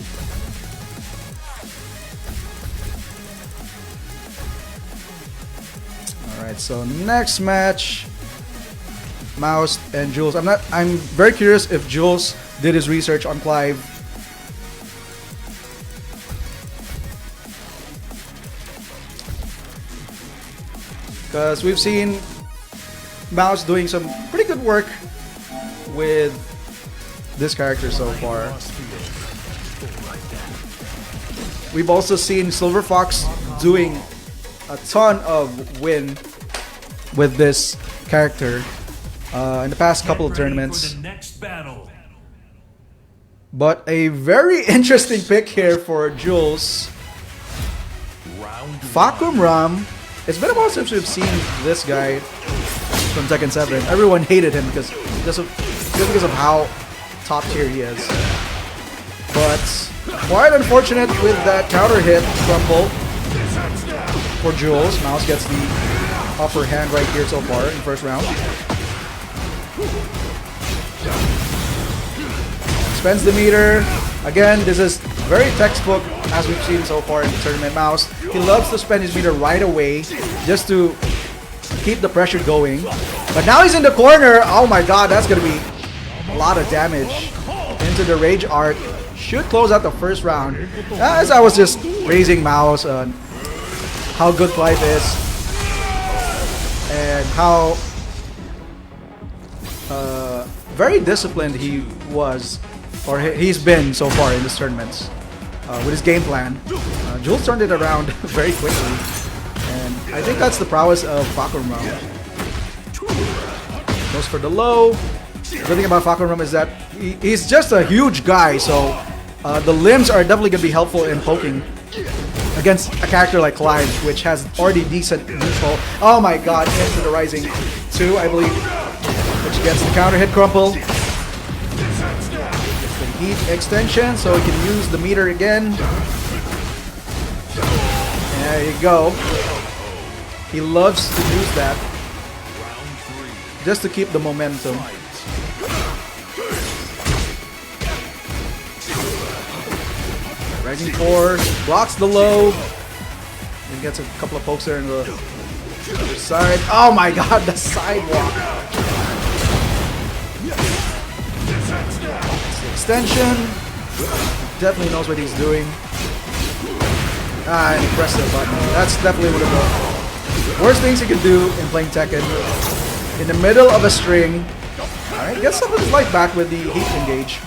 Alright, so next match, Mouse and Jules. I'm very curious if Jules did his research on Clive. Because we've seen Mouse doing some pretty good work with this character so far. We've also seen Silver Fox doing a ton of win with this character in the past couple of tournaments. For the next battle. But a very interesting pick here for Jules. Fakum Ram. It's been a while since we've seen this guy from Tekken 7. Everyone hated him just because of how top tier he is. But quite unfortunate with that counter hit crumble for Jules. Mouse gets the upper hand right here so far in the first round. Spends the meter. Again, this is very textbook as we've seen so far in the tournament. Mouse, he loves to spend his meter right away just to keep the pressure going. But now he's in the corner. Oh my god, that's going to be a lot of damage into the Rage Art. Should close out the first round. As I was just raising Mouse on how good Clive is and how very disciplined he was, or he's been so far in this tournament with his game plan. Jules turned it around very quickly, and I think that's the prowess of Fakum Ram. Goes for the low. The good thing about Fakum Ram is that he's just a huge guy, so the limbs are definitely going to be helpful in poking against a character like Clive, which has already decent neutral. Oh my god, into the Rising 2, I believe, which gets the counter hit crumple. Gets the heat extension, so he can use the meter again. There you go. He loves to use that just to keep the momentum. Rising 4, blocks the low, and gets a couple of pokes there in the other side. Oh my god, the sidewalk! Extension. Definitely knows what he's doing. And he pressed the button. That's definitely one of the worst things you can do in playing Tekken. In the middle of a string. Alright, gets some of his life back with the heat engage.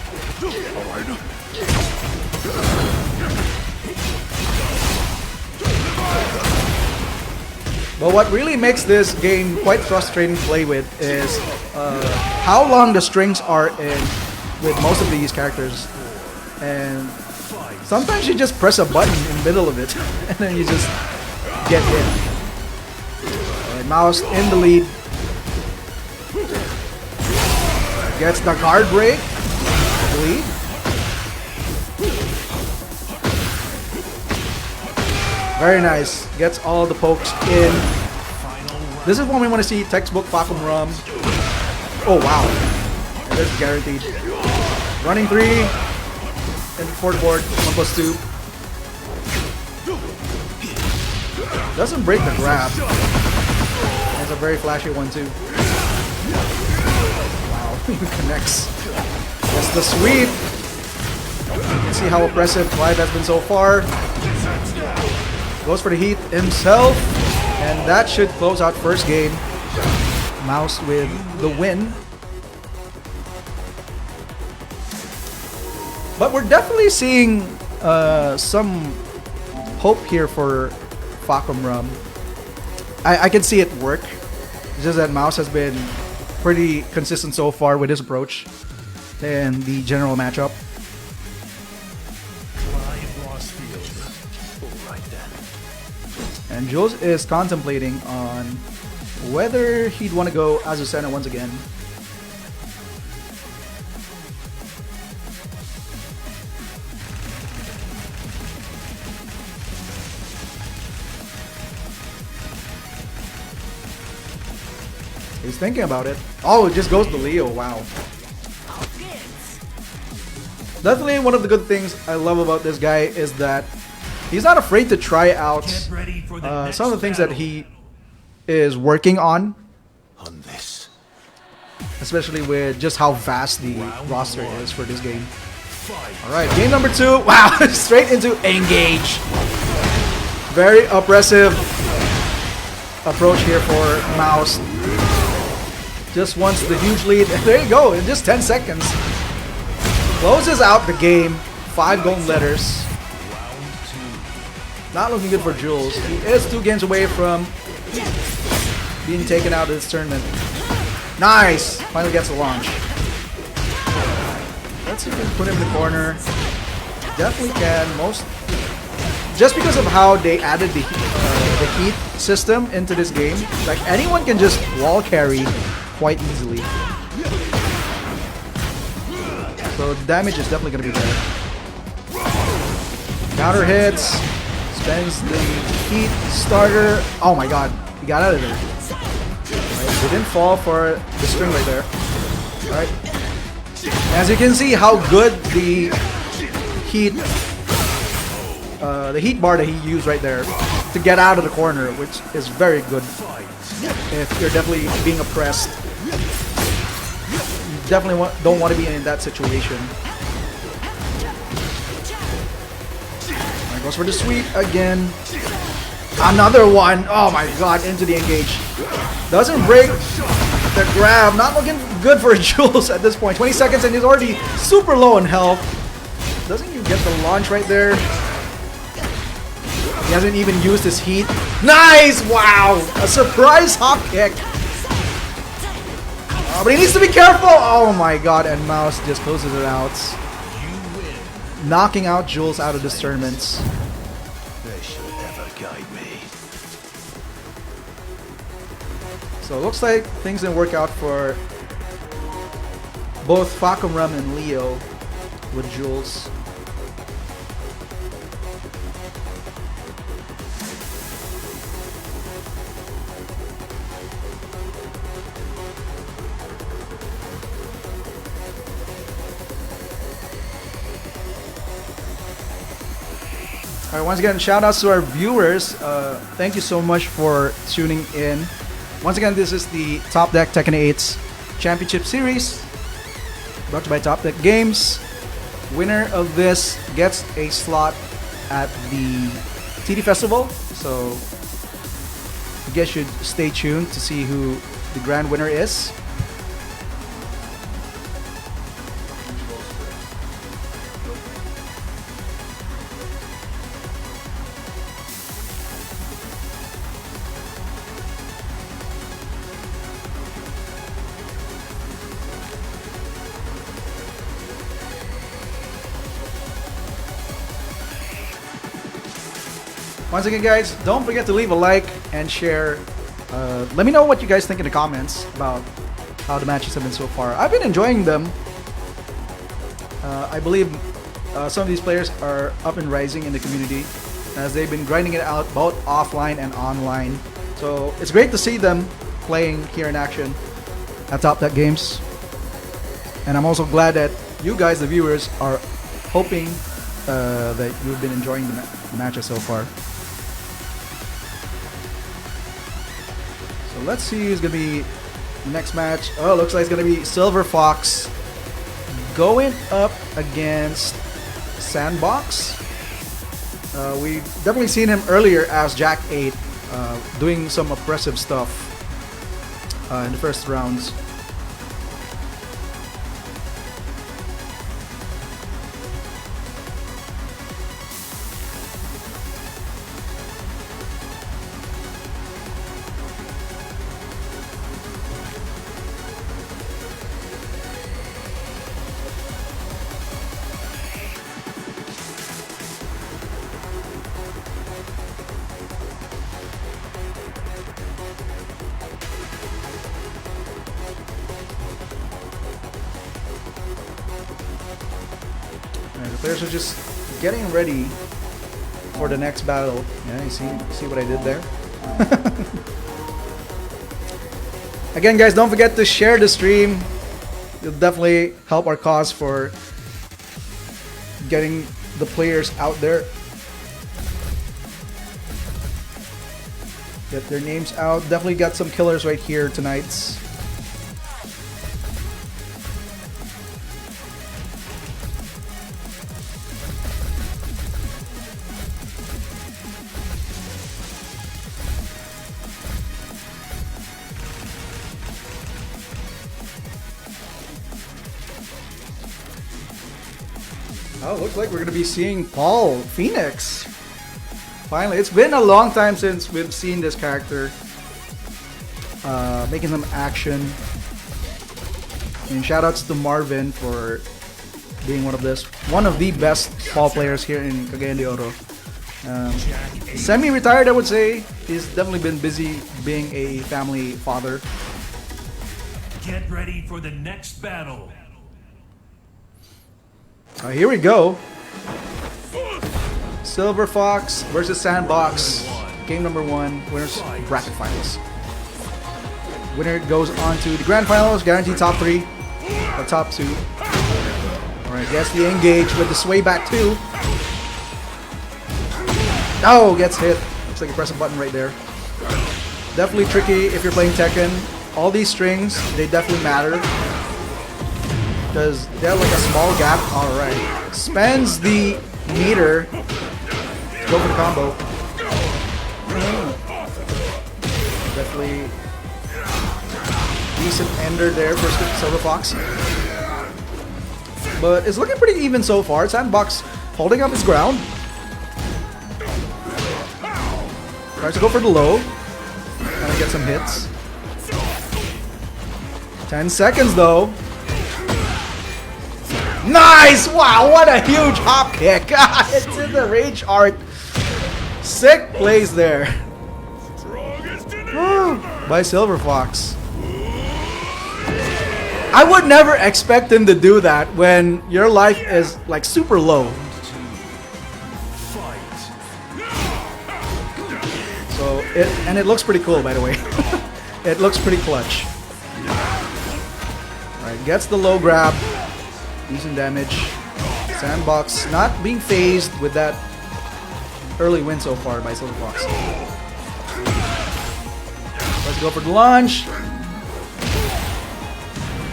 But what really makes this game quite frustrating to play with is how long the strings are in with most of these characters. And sometimes you just press a button in the middle of it and then you just get hit. And Mouse in the lead. Gets the guard break. Lead. Very nice. Gets all the pokes in. This is when we want to see textbook Fakum Ram. Oh wow. That's guaranteed. Running 3. And forward board. 1+2. Doesn't break the grab. It's a very flashy one too. Wow. Connects. That's the sweep. You can see how oppressive Clive has been so far. Goes for the heat himself, and that should close out first game. Mouse with the win. But we're definitely seeing some hope here for Fakum Ram. I can see it work. It's just that Mouse has been pretty consistent so far with his approach in the general matchup. And Jules is contemplating on whether he'd want to go Azucena once again. He's thinking about it. Oh, it just goes to Leo. Wow. Definitely one of the good things I love about this guy is that he's not afraid to try out some of the things that he is working on this, especially with just how vast the roster is for this game. Alright, game number 2. Wow, straight into engage. Very oppressive approach here for Mouse. Just wants the huge lead. There you go, in just 10 seconds. Closes out the game. 5 golden letters. Not looking good for Jules. He is 2 games away from being taken out of this tournament. Nice! Finally gets a launch. Let's see if we can put him in the corner. Definitely can. Just because of how they added the heat system into this game, like anyone can just wall carry quite easily. So the damage is definitely going to be there. Counter hits, spends the heat starter. Oh my god, he got out of there. Right, they didn't fall for the string right there. Alright. As you can see how good the heat bar that he used right there to get out of the corner, which is very good if you're definitely being oppressed. You definitely don't want to be in that situation. Goes for the sweep again. Another one. Oh my god, into the engage. Doesn't break the grab. Not looking good for Jules at this point. 20 seconds and he's already super low in health. Doesn't you get the launch right there? He hasn't even used his heat. Nice! Wow! A surprise hop kick. Oh, but he needs to be careful. Oh my god, and Mouse just closes it out. Knocking out Jules out of this tournament. They should never guide me. So it looks like things didn't work out for both Fakumram and Leo with Jules. Alright, once again, shout outs to our viewers. Thank you so much for tuning in. Once again, this is the Top Deck Tekken 8's Championship Series, brought to you by Top Deck Games. Winner of this gets a slot at the TD Festival, so you guys should stay tuned to see who the grand winner is. Once again, guys, don't forget to leave a like and share. Let me know what you guys think in the comments about how the matches have been so far. I've been enjoying them. I believe some of these players are up and rising in the community as they've been grinding it out both offline and online. So it's great to see them playing here in action at Top Deck Games. And I'm also glad that you guys, the viewers, are hoping that you've been enjoying the matches so far. So let's see who's going to be next match. Oh, looks like it's going to be Silver Fox going up against Sandbox. We've definitely seen him earlier as Jack 8 doing some oppressive stuff in the first rounds. The players are just getting ready for the next battle. Yeah, you see what I did there? Again, guys, don't forget to share the stream. You'll definitely help our cause for getting the players out there. Get their names out. Definitely got some killers right here tonight. Oh, looks like we're going to be seeing Paul Phoenix Finally, it's been a long time since we've seen this character making some action. And shoutouts to Marvin for being one of the best ball players here in Cagayan de Oro. Semi-retired, I would say. He's definitely been busy being a family father. Get ready for the next battle. Here we go. Silver Fox versus Sandbox. Game number 1. Winners bracket finals. Winner goes on to the grand finals. Guaranteed top 3 or top 2. Alright, gets the engage with the sway back 2. Oh, gets hit. Looks like you press a button right there. Definitely tricky if you're playing Tekken. All these strings, they definitely matter. Because they have like a small gap. Alright. Spends the meter. Go for the combo. Definitely decent ender there for Silver Fox. But it's looking pretty even so far. Sandbox holding up his ground. Tries to go for the low. Trying to get some hits. 10 seconds though. Nice! Wow, what a huge hop kick! It's in the rage art. Sick plays there. By Silver Fox. I would never expect him to do that when your life is like super low. So it looks pretty cool, by the way. It looks pretty clutch. Alright, gets the low grab. Decent damage. Sandbox not being phased with that early win so far by Silver Fox. Let's go for the launch.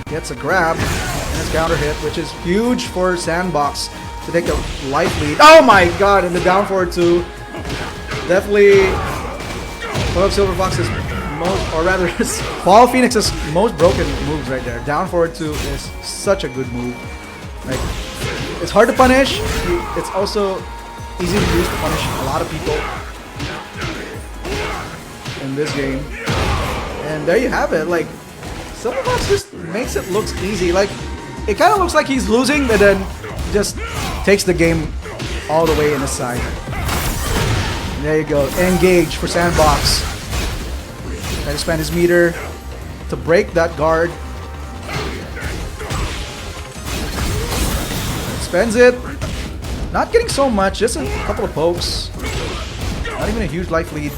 Gets a grab and his counter hit, which is huge for Sandbox to take a life lead. Oh my god, and the down forward 2. Definitely one of Silver Fox's most, or rather, Paul Phoenix's most broken moves right there. Down forward 2 is such a good move. Like, it's hard to punish. It's also easy to use to punish a lot of people in this game. And there you have it. Like, Silver Fox just makes it look easy. Like, it kind of looks like he's losing, but then just takes the game all the way in his side. And there you go. Engage for Sandbox. Try to spend his meter to break that guard. Spends it. Not getting so much, just a couple of pokes. Not even a huge life lead.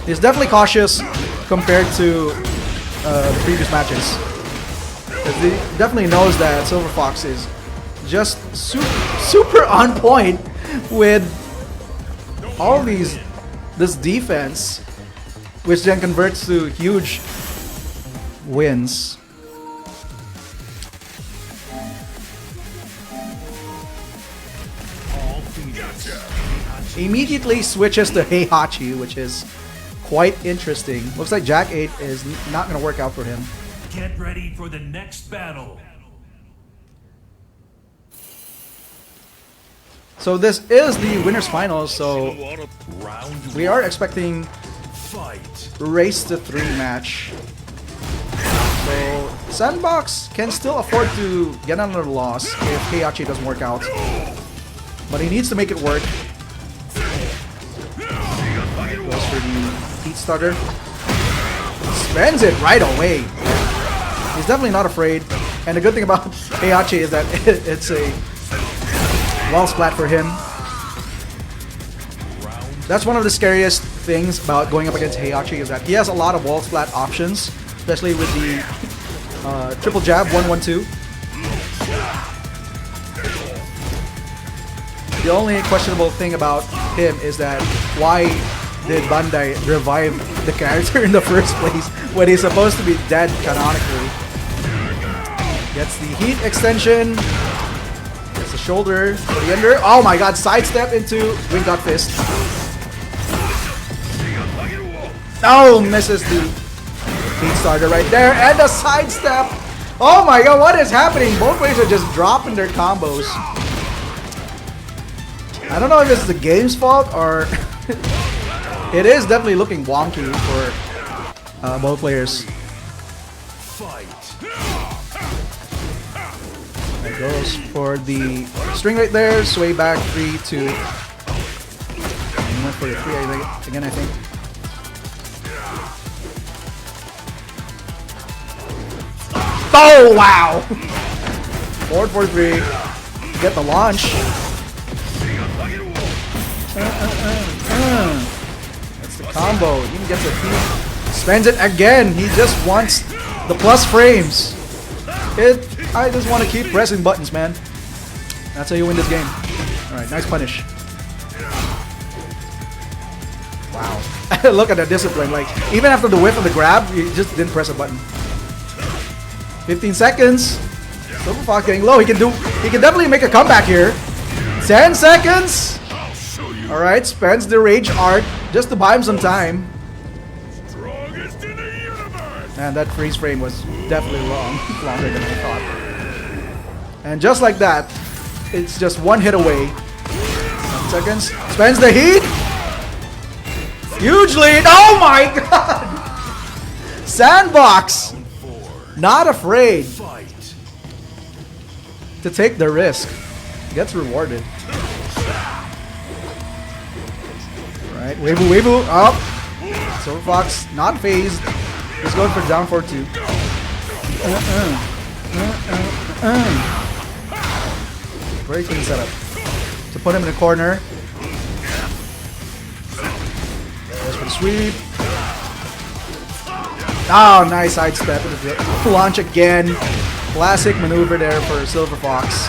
He's definitely cautious compared to the previous matches. He definitely knows that Silver Fox is just super on point with all this defense, which then converts to huge wins. Immediately switches to Heihachi, which is quite interesting. Looks like Jack 8 is not going to work out for him. Get ready for the next battle. So this is the winners finals, so we are expecting race to 3 match. So Sandbox can still afford to get another loss if Heihachi doesn't work out. But he needs to make it work. Goes for the heat starter. Spends it right away. He's definitely not afraid. And the good thing about Heihachi is that it's a wall splat for him. That's one of the scariest things about going up against Heihachi, is that he has a lot of wall splat options, especially with the triple jab 1-1-2. The only questionable thing about him is that why did Bandai revive the character in the first place when he's supposed to be dead canonically? Gets the heat extension. Gets the shoulder for the ender. Oh my god, sidestep into Wing God Fist. Oh, misses the heat starter right there. And a sidestep. Oh my god, what is happening? Both ways are just dropping their combos. I don't know if it's the game's fault or it is definitely looking wonky for both players. There goes for the string right there. Sway back 3-2. And went for the 3 again, I think. Oh wow! Forward for 3. Get the launch. That's the combo. He even gets a feed. Spends it again. He just wants the plus frames. I just want to keep pressing buttons, man. That's how you win this game. Alright, nice punish. Wow. Look at that discipline. Like, even after the whiff of the grab, he just didn't press a button. 15 seconds. Silver Fox getting low. He can definitely make a comeback here. 10 seconds. Alright, spends the rage art just to buy him some time. And that freeze frame was definitely longer than I thought. And just like that, it's just one hit away. 7 seconds. Spends the heat. Huge lead. Oh my god! Sandbox! Not afraid to take the risk. Gets rewarded. Right, Weibo up. Silver Fox not phased. He's going for down 4-2. Very clean setup to put him in the corner. Goes for the sweep. Oh, nice sidestep. Launch again. Classic maneuver there for Silver Fox.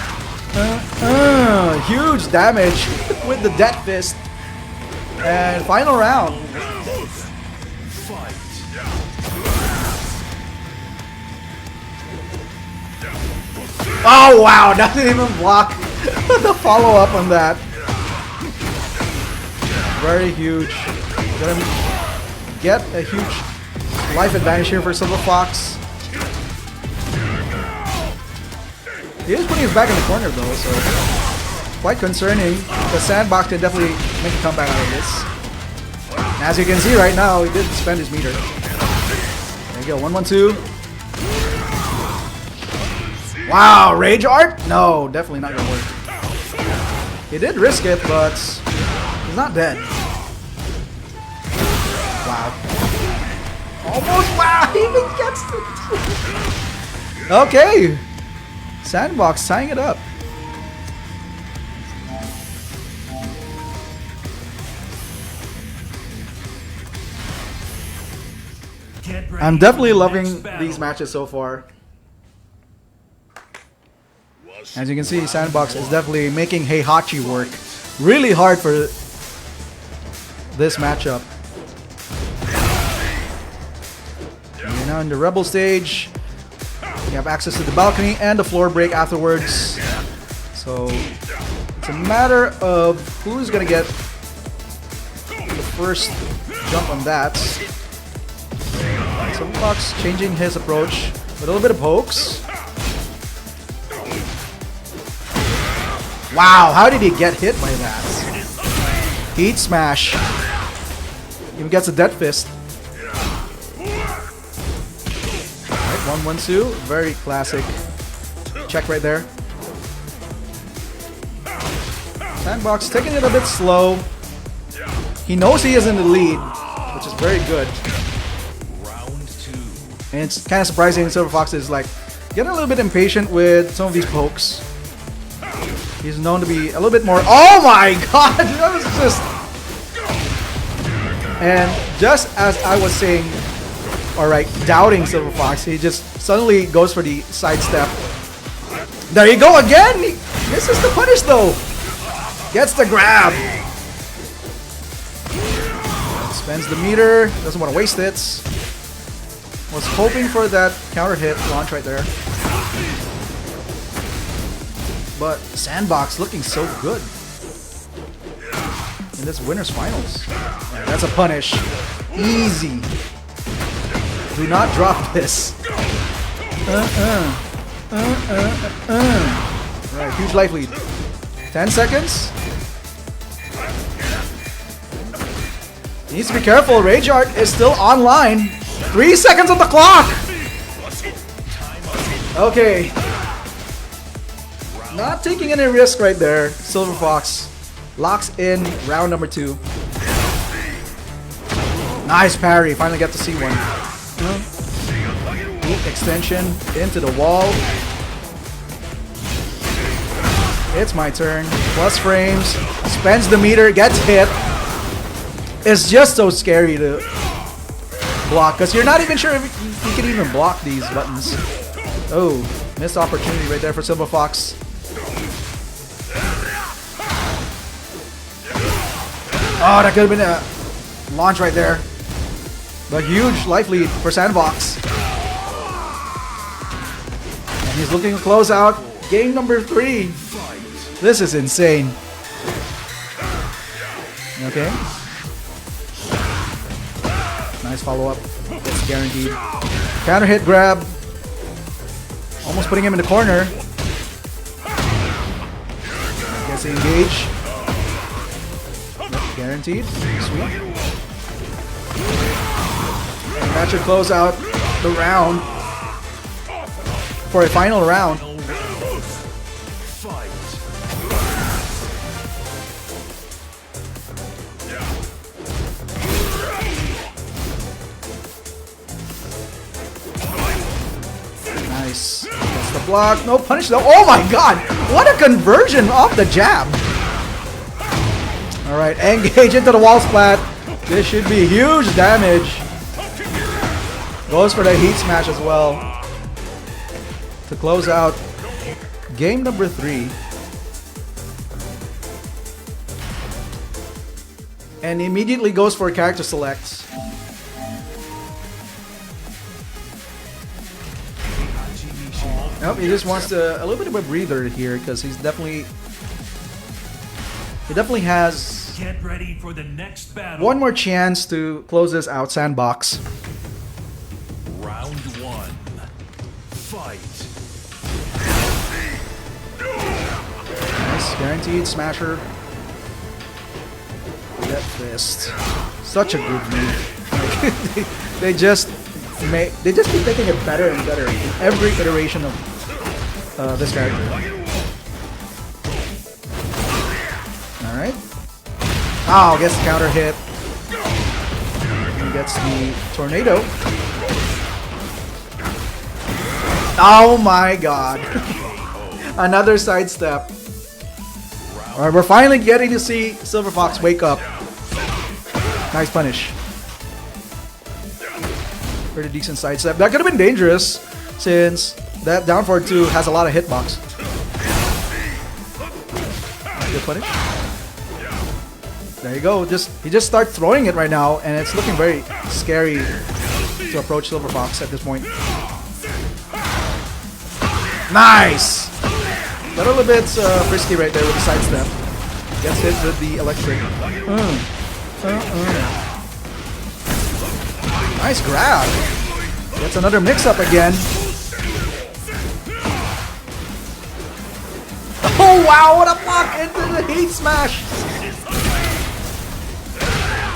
Huge damage with the Death Fist. And final round. Oh wow, doesn't even block the follow-up on that. Very huge. Gonna get a huge life advantage here for Silver Fox. He is putting his back in the corner though, so quite concerning. The Sandbox can definitely make a comeback out of this. And as you can see right now, he did spend his meter. There you go, 1-1-2. Wow, Rage Art? No, definitely not gonna work. He did risk it, but he's not dead. Wow. Almost, wow, he even gets the... Okay. Sandbox tying it up. I'm definitely loving these matches so far. As you can see, Sandbox is definitely making Heihachi work really hard for this matchup. You're now in the Rebel stage. You have access to the balcony and the floor break afterwards. So it's a matter of who's gonna get the first jump on that. Silverfox changing his approach with a little bit of pokes. Wow, how did he get hit by that? Heat smash. Even gets a Death Fist. Alright, 1-1-2. Very classic. Check right there. Sandbox taking it a bit slow. He knows he is in the lead, which is very good. And it's kind of surprising Silver Fox is like getting a little bit impatient with some of these pokes. He's known to be a little bit more... Oh my god! That was just... And just as I was saying, alright, doubting Silver Fox, he just suddenly goes for the sidestep. There you go again! He misses the punish though! Gets the grab! Spends the meter, doesn't want to waste it. Was hoping for that counter hit launch right there. But Sandbox looking so good in this winner's finals. Yeah, that's a punish. Easy. Do not drop this. Right, huge life lead. 10 seconds. Needs to be careful. Rage Art is still online. 3 seconds on the clock. Okay. Not taking any risk right there. Silver Fox locks in round number 2. Nice parry. Finally got to see one. Deep extension into the wall. It's my turn. Plus frames. Spends the meter. Gets hit. It's just so scary to block because you're not even sure if you can even block these buttons. Oh, missed opportunity right there for Silver Fox. Oh, that could have been a launch right there. But huge life lead for Sandbox. And he's looking to close out game number 3. This is insane. Okay. Nice follow-up. It's guaranteed. Counter hit grab. Almost putting him in the corner. Gets to engage. Guaranteed. Sweet. And that should close out the round for a final round. Nice. That's the block. No punish though. Oh my god! What a conversion off the jab! Alright, engage into the wall splat. This should be huge damage. Goes for the heat smash as well. To close out game number 3. And immediately goes for character select. Nope, he just wants a little bit of a breather here because he definitely has Get ready for the next battle. one more chance to close this out. Sandbox. Round 1. Fight. Nice, guaranteed smasher. Death Fist. Such a good move. they just keep making it better and better in every iteration of this character. Alright. Oh, gets the counter hit. And gets the tornado. Oh my god. Another sidestep. Alright, we're finally getting to see Silver Fox wake up. Nice punish. Pretty decent sidestep. That could have been dangerous since that down forward 2 has a lot of hitbox. Good punish. There you go. He just starts throwing it right now, and it's looking very scary to approach Silver Fox at this point. Nice! A little bit frisky right there with the sidestep. Gets hit with the electric. Nice grab. Gets another mix-up again. Oh wow, what a block into the heat smash!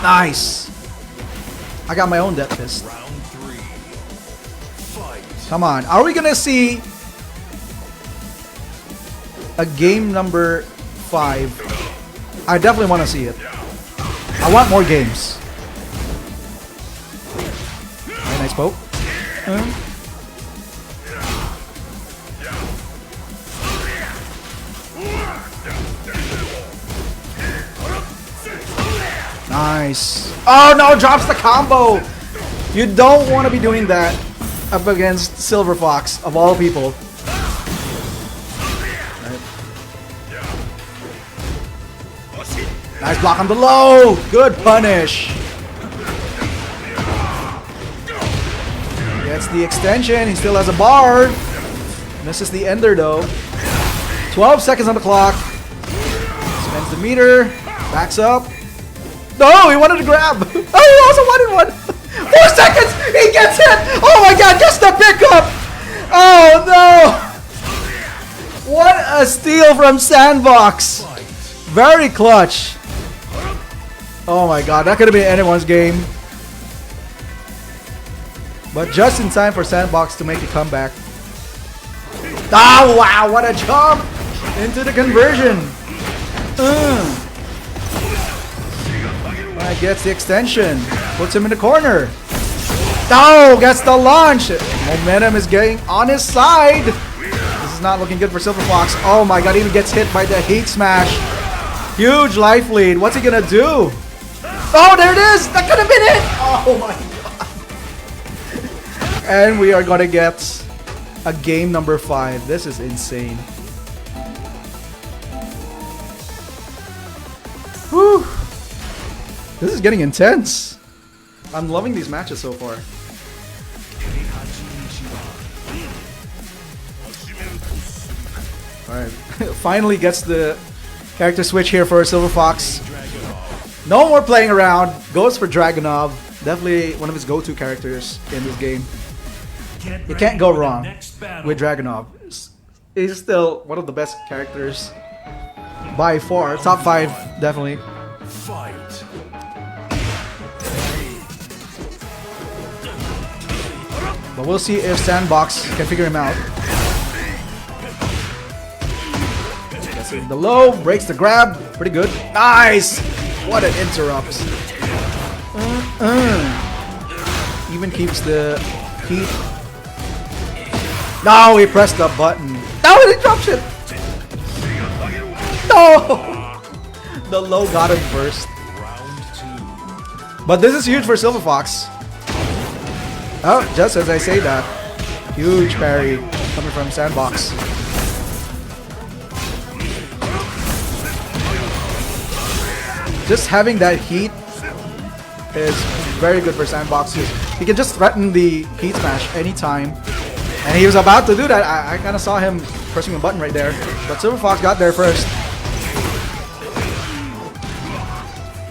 Nice. I got my own Death Fist. Come on, are we gonna see a game number 5? I definitely want to see it. I want more games. Very nice poke. Nice. Oh no, drops the combo. You don't want to be doing that up against Silver Fox, of all people. Nice block on the low. Good punish. Gets the extension. He still has a bar. Misses the ender though. 12 seconds on the clock. Spends the meter. Backs up. No, he wanted to grab. Oh, he also wanted one. 4 seconds. He gets hit. Oh my god, gets the pickup. Oh no. What a steal from Sandbox. Very clutch. Oh my god, that could have been anyone's game. But just in time for Sandbox to make a comeback. Oh wow, what a jump into the conversion. Alright, gets the extension. Puts him in the corner. Oh, gets the launch. Momentum is getting on his side. This is not looking good for Silver Fox. Oh my god, even gets hit by the Heat Smash. Huge life lead. What's he gonna do? Oh, there it is. That could have been it. Oh my god. And we are gonna get a game number 5. This is insane. Whew. This is getting intense. I'm loving these matches so far. Alright, finally gets the character switch here for Silver Fox. No more playing around. Goes for Dragunov. Definitely one of his go-to characters in this game. You can't go wrong with Dragunov. He's still one of the best characters by far. Top 5, definitely. Fight. But we'll see if Sandbox can figure him out. Gets in the low, breaks the grab. Pretty good. Nice! What an interrupt. Even keeps the heat. No, he pressed the button. No, he dropped it. No! The low got him first. But this is huge for Silver Fox. Oh, just as I say that. Huge parry coming from Sandbox. Just having that heat is very good for Sandbox. He can just threaten the heat smash anytime. And he was about to do that. I kind of saw him pressing a button right there. But Silver Fox got there first.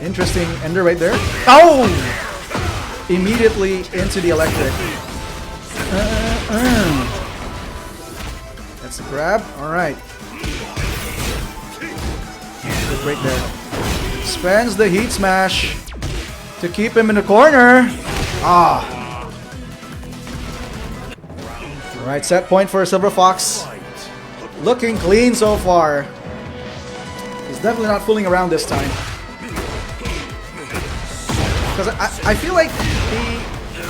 Interesting ender right there. Oh! Immediately into the electric. That's the grab. Alright. Good break there. Spends the heat smash to keep him in the corner. Ah. Alright, set point for Silver Fox. Looking clean so far. He's definitely not fooling around this time. Because I feel like he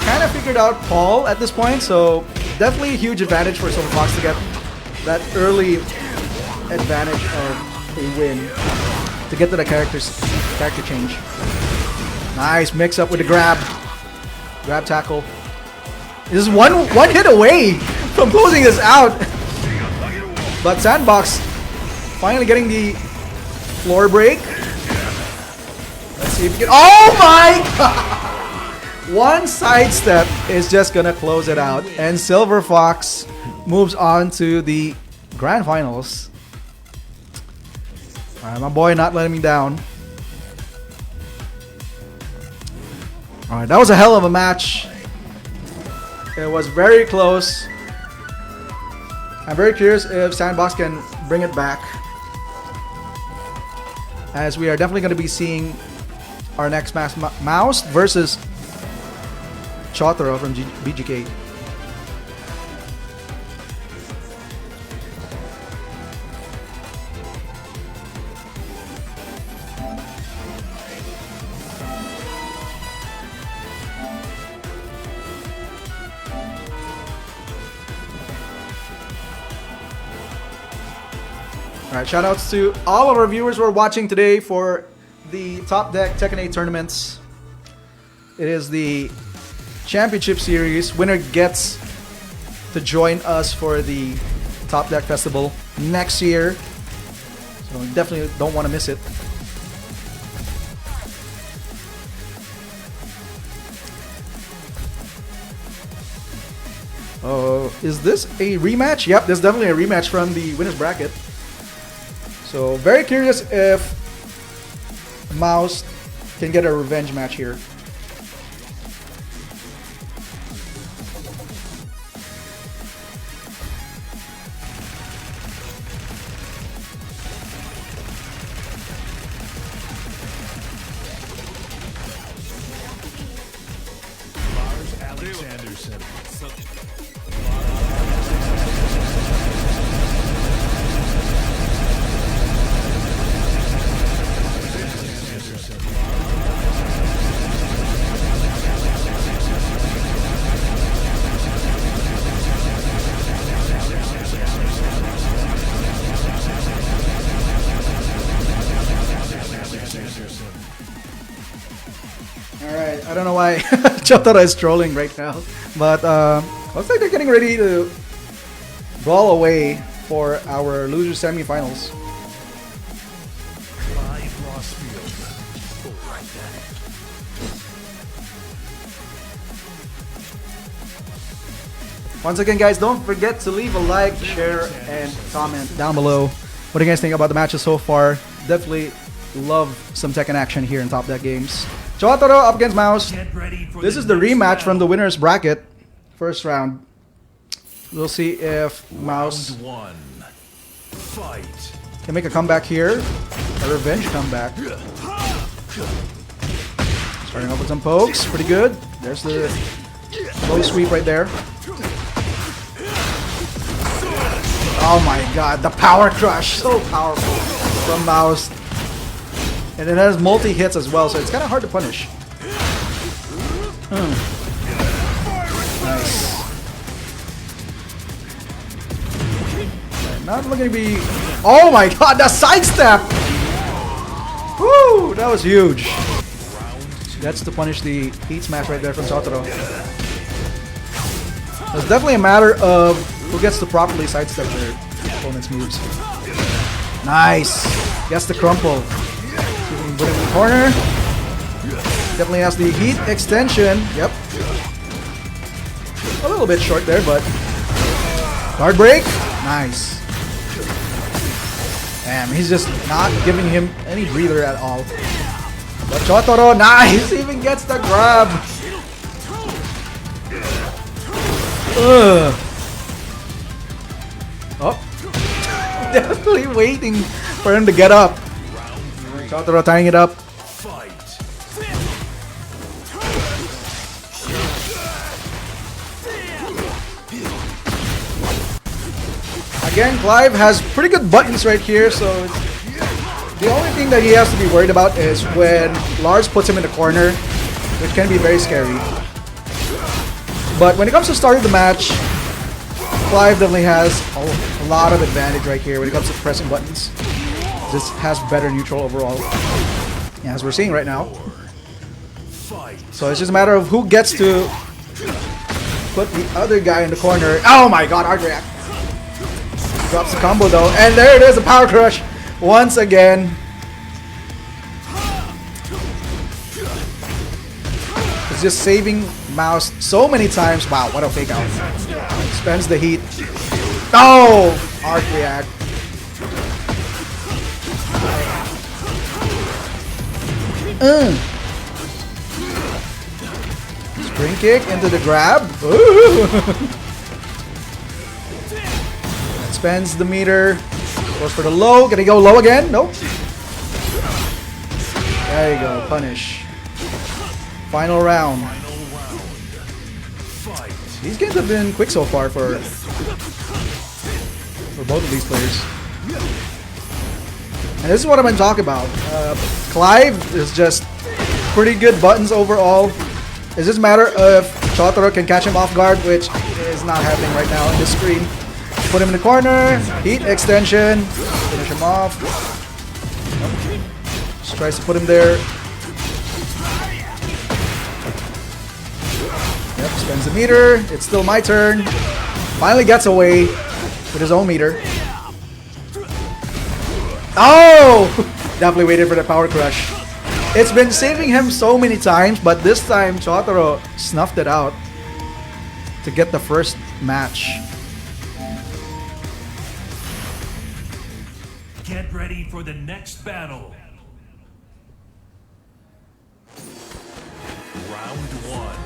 kind of figured out Paul at this point, so definitely a huge advantage for Silver Fox to get that early advantage of a win to get to the character change. Nice mix up with the grab tackle. This is one hit away from closing this out, but Sandbox finally getting the floor break. Let's see if we can. Oh my god! One sidestep is just gonna close it out, and Silver Fox moves on to the grand finals. Alright, my boy not letting me down. Alright, that was a hell of a match. It was very close. I'm very curious if Sandbox can bring it back, as we are definitely going to be seeing our next match, Mouse versus Chotaro from BGK. Alright, shoutouts to all of our viewers who are watching today for the Top Deck Tekken 8 tournaments. It is the Championship Series. Winner gets to join us for the Top Deck Festival next year. So definitely don't want to miss it. Oh, is this a rematch? Yep, there's definitely a rematch from the winner's bracket. So very curious if Mouse can get a revenge match here. Alright, I don't know why Chotara is trolling right now. But looks like they're getting ready to brawl away for our loser semifinals. Live Lost Field. Like that. Once again, guys, don't forget to leave a like, share, and comment down below. What do you guys think about the matches so far? Definitely love some Tekken action here in Top Deck Games. Chotaro up against Mouse. This is the rematch from the winner's bracket. First round. We'll see if Mouse Round 1. Fight. can make a comeback here. A revenge comeback. Starting off with some pokes. Pretty good. There's the low sweep right there. Oh my god, the power crush. So powerful from Mouse. And it has multi-hits as well, so it's kind of hard to punish. Nice. Not looking to be... Oh my god, the sidestep! Woo! That was huge. That's to punish the heat smash right there from Chotaro. It's definitely a matter of who gets to properly sidestep their opponent's moves. Nice! Gets the crumple. Put it in the corner. Definitely has the heat extension. Yep. A little bit short there, but guard break. Nice. Damn, he's just not giving him any breather at all. But Chotaro, nice, even gets the grab. Ugh. Oh, definitely waiting for him to get up. Chotaro tying it up. Fight. Again, Clive has pretty good buttons right here, so the only thing that he has to be worried about is when Lars puts him in the corner, which can be very scary. But when it comes to starting the match, Clive definitely has a lot of advantage right here when it comes to pressing buttons. Just has better neutral overall, as we're seeing right now. So it's just a matter of who gets to put the other guy in the corner. Oh my god, hard react. Drops the combo though, and there it is, a power crush once again. It's just saving Mouse so many times. Wow, what a fake out. Spends the heat. Oh, hard react. Spring kick into the grab. Spends the meter. Goes for the low. Gonna go low again? Nope. There you go. Punish. Final round. These games have been quick so far for both of these players. And this is what I've been talking about. Clive is just pretty good buttons overall. It's just a matter of Chotaro can catch him off guard, which is not happening right now on this screen. Put him in the corner, heat extension, finish him off. Just tries to put him there. Yep, spends the meter. It's still my turn. Finally gets away with his own meter. Oh! Definitely waited for the power crush. It's been saving him so many times, but this time Chotaro snuffed it out to get the first match. Get ready for the next battle. Round 1.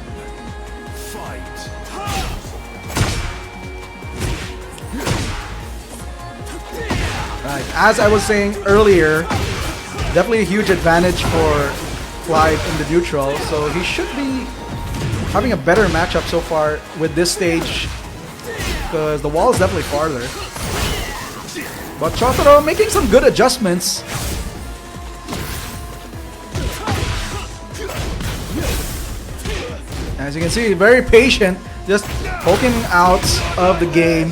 Fight. Right, as I was saying earlier, definitely a huge advantage for Clive in the neutral, so he should be having a better matchup so far with this stage because the wall is definitely farther. But Chotaro making some good adjustments. As you can see, very patient, just poking out of the game.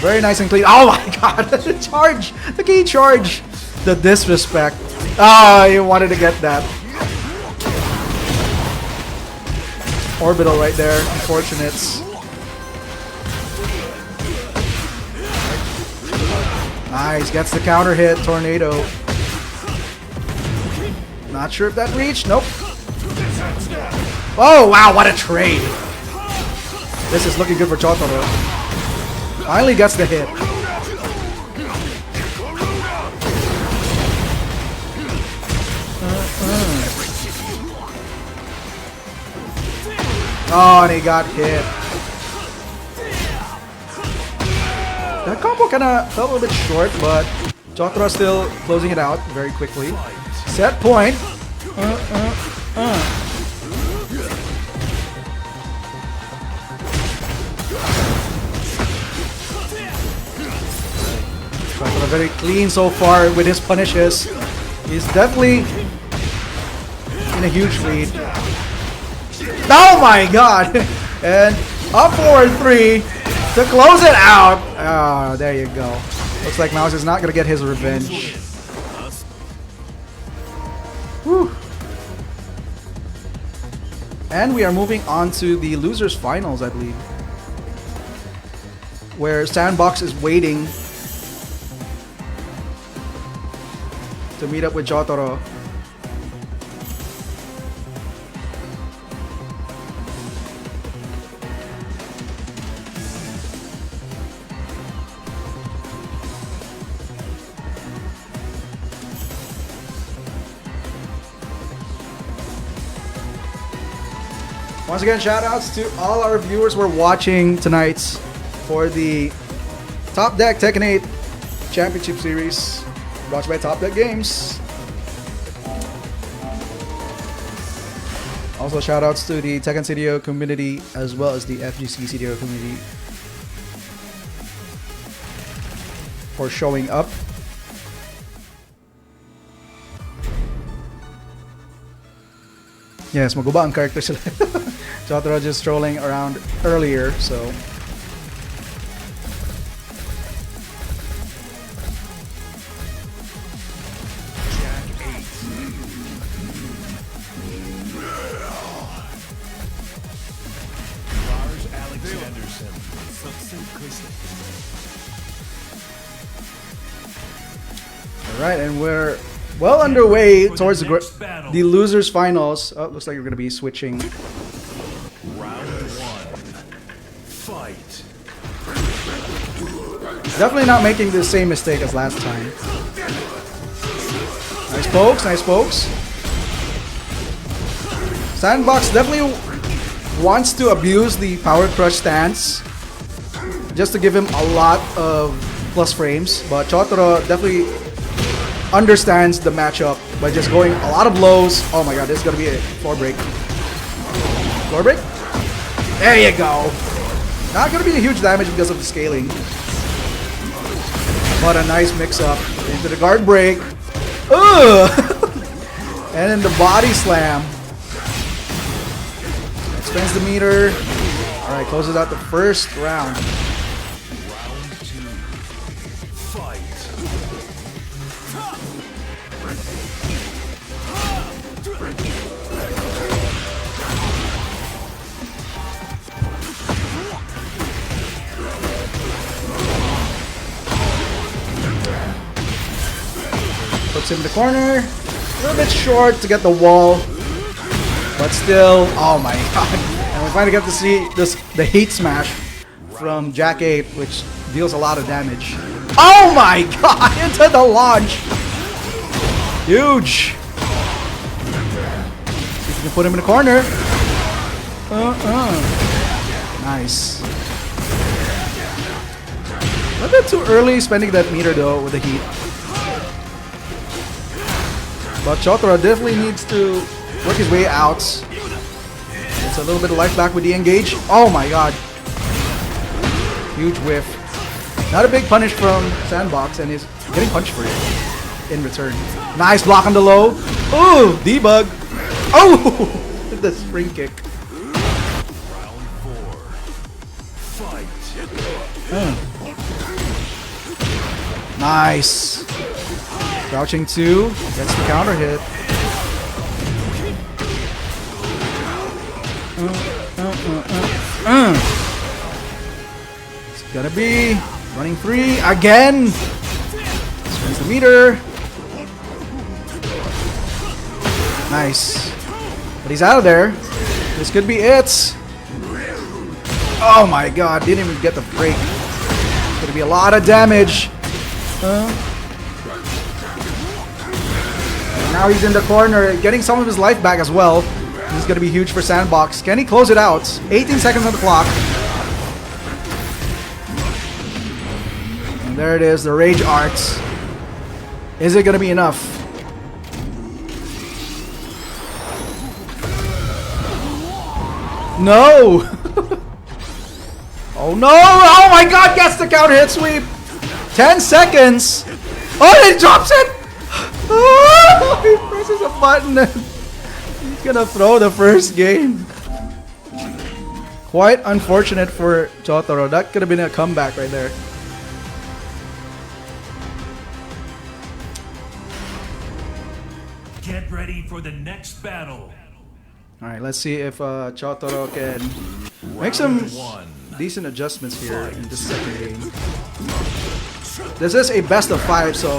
Very nice and clean. Oh my god, the charge! The key charge! The disrespect. Ah, you wanted to get that. Orbital right there, unfortunate. Nice, gets the counter hit, tornado. Not sure if that reached, nope. Oh wow, what a trade. This is looking good for Chotaro. Finally gets the hit. Oh, and he got hit. That combo kind of felt a little bit short, but Chotaro still closing it out very quickly. Set point. Chotaro very clean so far with his punishes. He's definitely in a huge lead. Oh my god! And up 4-3 to close it out. Oh, there you go. Looks like Mouse is not gonna get his revenge. Whew. And we are moving on to the losers finals, I believe, where Sandbox is waiting to meet up with Chotaro. Once again, shout outs to all our viewers who are watching tonight for the Top Deck Tekken 8 Championship Series brought to you by Top Deck Games. Also, shout outs to the Tekken CDO community as well as the FGC CDO community for showing up. Yes, maguba ang character sila. Chotaro just strolling around earlier, so alright, and we're well underway towards the losers finals. Oh, looks like we're going to be switching. Round one. Fight. Definitely not making the same mistake as last time. Nice pokes, nice pokes. Sandbox definitely wants to abuse the power crush stance just to give him a lot of plus frames, but Chotaro definitely understands the matchup by just going a lot of lows. Oh my god, this is gonna be a floor break. Floor break? There you go. Not gonna be a huge damage because of the scaling. But a nice mix up into the guard break. Ugh! And then the body slam. Expands the meter. Alright, closes out the first round. Puts him in the corner. A little bit short to get the wall. But still, oh my god. And we finally get to see the hate smash from Jack 8, which deals a lot of damage. Oh my god! Into the launch! Huge! See if we can put him in the corner. Nice. A little bit too early spending that meter though with the heat. But Chotaro definitely needs to work his way out. It's a little bit of life back with the engage. Oh my god. Huge whiff. Not a big punish from Sandbox, and he's getting punched for it in return. Nice block on the low. Ooh, debug. Oh, the spring kick. Round 4. Fight. Nice. Crouching 2. Gets the counter hit. It's gonna be running 3 again. Spins the meter. Nice. But he's out of there. This could be it. Oh my god, didn't even get the break. It's gonna be a lot of damage. Now he's in the corner, getting some of his life back as well. This is going to be huge for Sandbox. Can he close it out? 18 seconds on the clock. And there it is, the Rage Arts. Is it going to be enough? No! Oh no! Oh my god, gets the counter hit sweep! 10 seconds! Oh, he drops it! Oh, he presses a button and he's gonna throw the first game. Quite unfortunate for Chotaro. That could have been a comeback right there. Get ready for the next battle. Alright, let's see if Chotaro can make some Round 1. decent adjustments here in this second game. This is a best of 5, so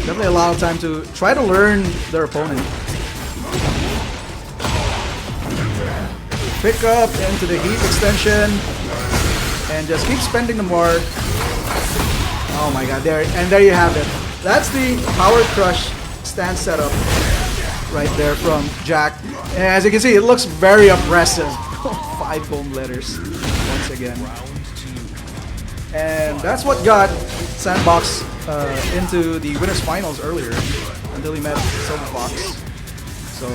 definitely a lot of time to try to learn their opponent. Pick up into the heat extension and just keep spending the mark. Oh my god, there you have it. That's the Power Crush stand setup right there from Jack. And as you can see, it looks very oppressive. 5 home letters once again. And that's what got Sandbox into the winners finals earlier until he met Silver Fox. So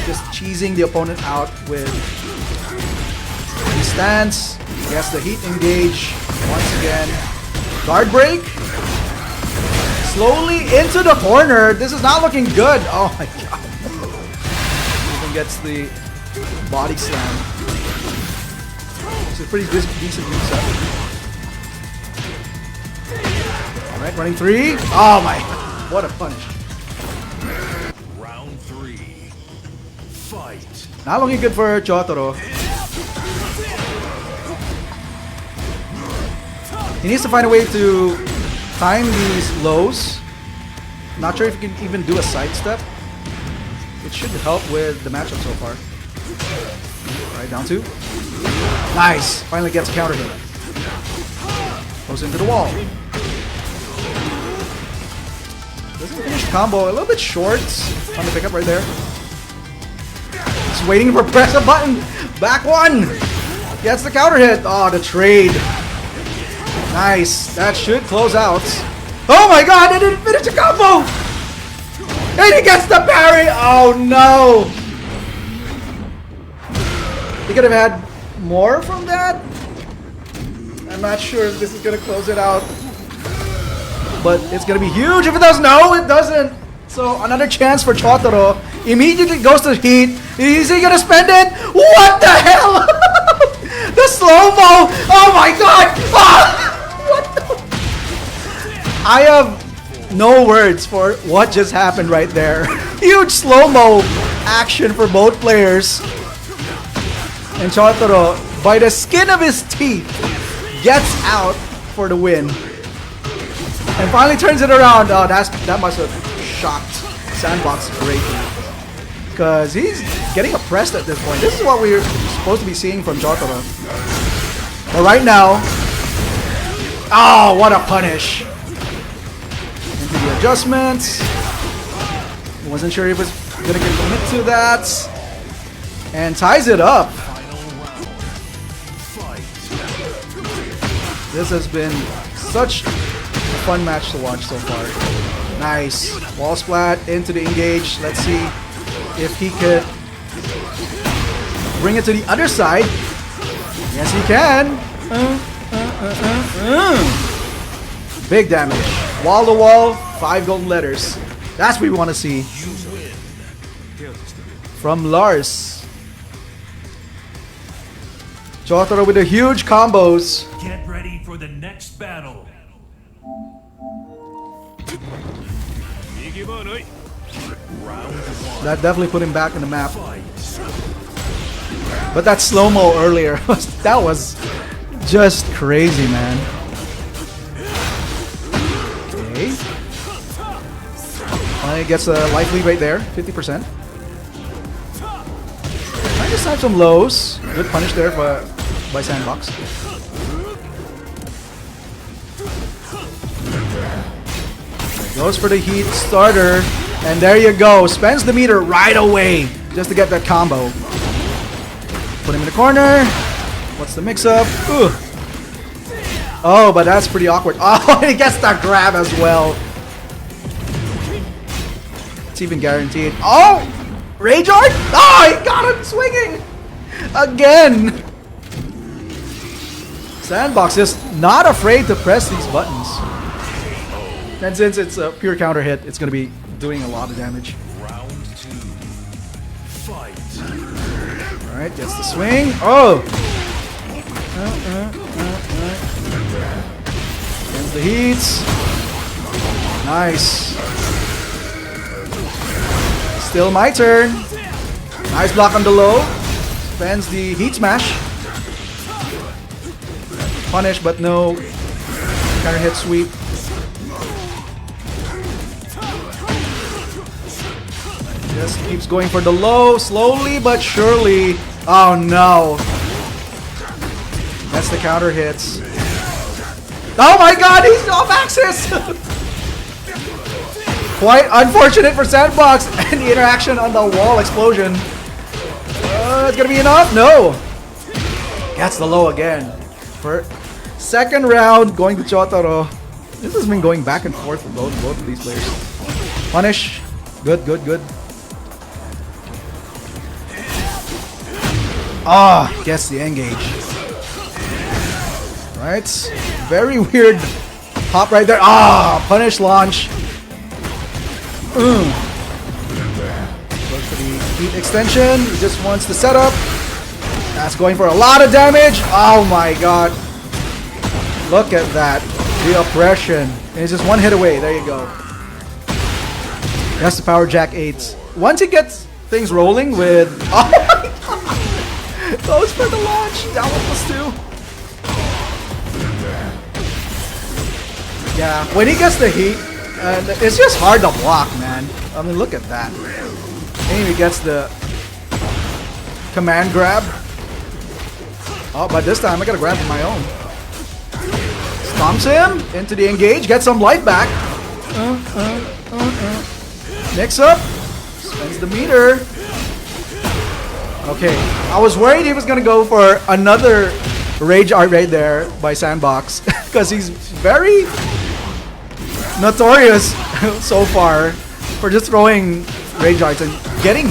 just cheesing the opponent out with the stance. He has the heat engage once again. Guard break. Slowly into the corner. This is not looking good. Oh my god. Even gets the body slam. It's a pretty decent moveset. Alright, running 3. Oh my, what a punish. Round 3. Fight. Not looking good for Chotaro. He needs to find a way to time these lows. Not sure if he can even do a sidestep. It should help with the matchup so far. Alright, down 2. Nice! Finally gets a counter hit. Goes into the wall. Doesn't finish the combo. A little bit short on the pickup right there. Just waiting for press a button. Back 1. Gets the counter hit. Oh, the trade. Nice. That should close out. Oh my god, I didn't finish the combo. And he gets the parry. Oh no. He could have had more from that. I'm not sure if this is going to close it out. But it's going to be huge if it does. No, it doesn't. So another chance for Chotaro. Immediately goes to heat. Is he going to spend it? What the hell? The slow-mo. Oh my god. Ah! What the? I have no words for what just happened right there. Huge slow-mo action for both players. And Chotaro, by the skin of his teeth, gets out for the win. And finally turns it around. Oh, that must have shocked Sandbox greatly. Because he's getting oppressed at this point. This is what we're supposed to be seeing from Chotaro. But right now... Oh, what a punish. Into the adjustments. Wasn't sure if he was going to commit to that. And ties it up. This has been such a fun match to watch so far. Nice. Wall splat into the engage. Let's see if he could bring it to the other side. Yes, he can. Big damage. Wall to wall, 5 golden letters. That's what we want to see. From Lars. Jotaro with the huge combos. Get ready for the next battle. That definitely put him back in the map. But that slow-mo earlier, that was just crazy, man. Okay. He gets a life lead right there, 50%. I just had some lows. Good punish there by Sandbox. Goes for the heat starter. And there you go. Spends the meter right away just to get that combo. Put him in the corner. What's the mix-up? Oh, but that's pretty awkward. Oh, he gets that grab as well. It's even guaranteed. Oh! Rage Art? Oh, he got him swinging! Again! Sandbox is not afraid to press these buttons. And since it's a pure counter hit, it's going to be doing a lot of damage. Round 2. Fight. Alright, gets the swing. Oh! Gets the heats. Nice. Still my turn. Nice block on the low. Spends the heat smash. Punish, but no counter hit sweep. Just keeps going for the low, slowly but surely. Oh no. That's the counter hits. Oh my god, he's off axis! Quite unfortunate for Sandbox and the interaction on the wall explosion. It's gonna be enough? No. Gets the low again. For second round, going to Jotaro. This has been going back and forth with both of these players. Punish. Good, good, good. Ah, gets the engage. Right. Very weird hop right there. Ah, punish launch. Goes for the heat extension. He just wants the setup. That's going for a lot of damage. Oh my god. Look at that. The oppression. And it's just one hit away. There you go. That's the power jack 8. Once he gets things rolling with... Oh my god. Goes for the launch. Down +2. Yeah, when he gets the heat, it's just hard to block, man. I mean, look at that. And he gets the command grab. Oh, but this time I gotta grab my own. Stomps him into the engage, gets some life back. Mix up. Spends the meter. Okay, I was worried he was gonna go for another rage art right there by Sandbox because he's very notorious so far for just throwing rage arts and getting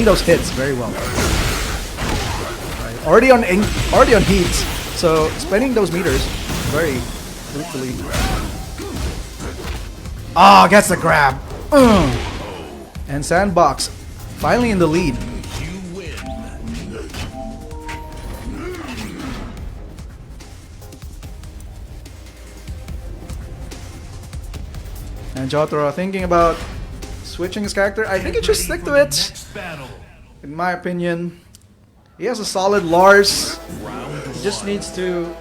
those hits very well. Right. Already on heat, so spending those meters very brutally. Ah, gets the grab. And Sandbox finally in the lead. And Jotaro thinking about switching his character. I think he should stick to it. In my opinion. He has a solid Lars. He just needs to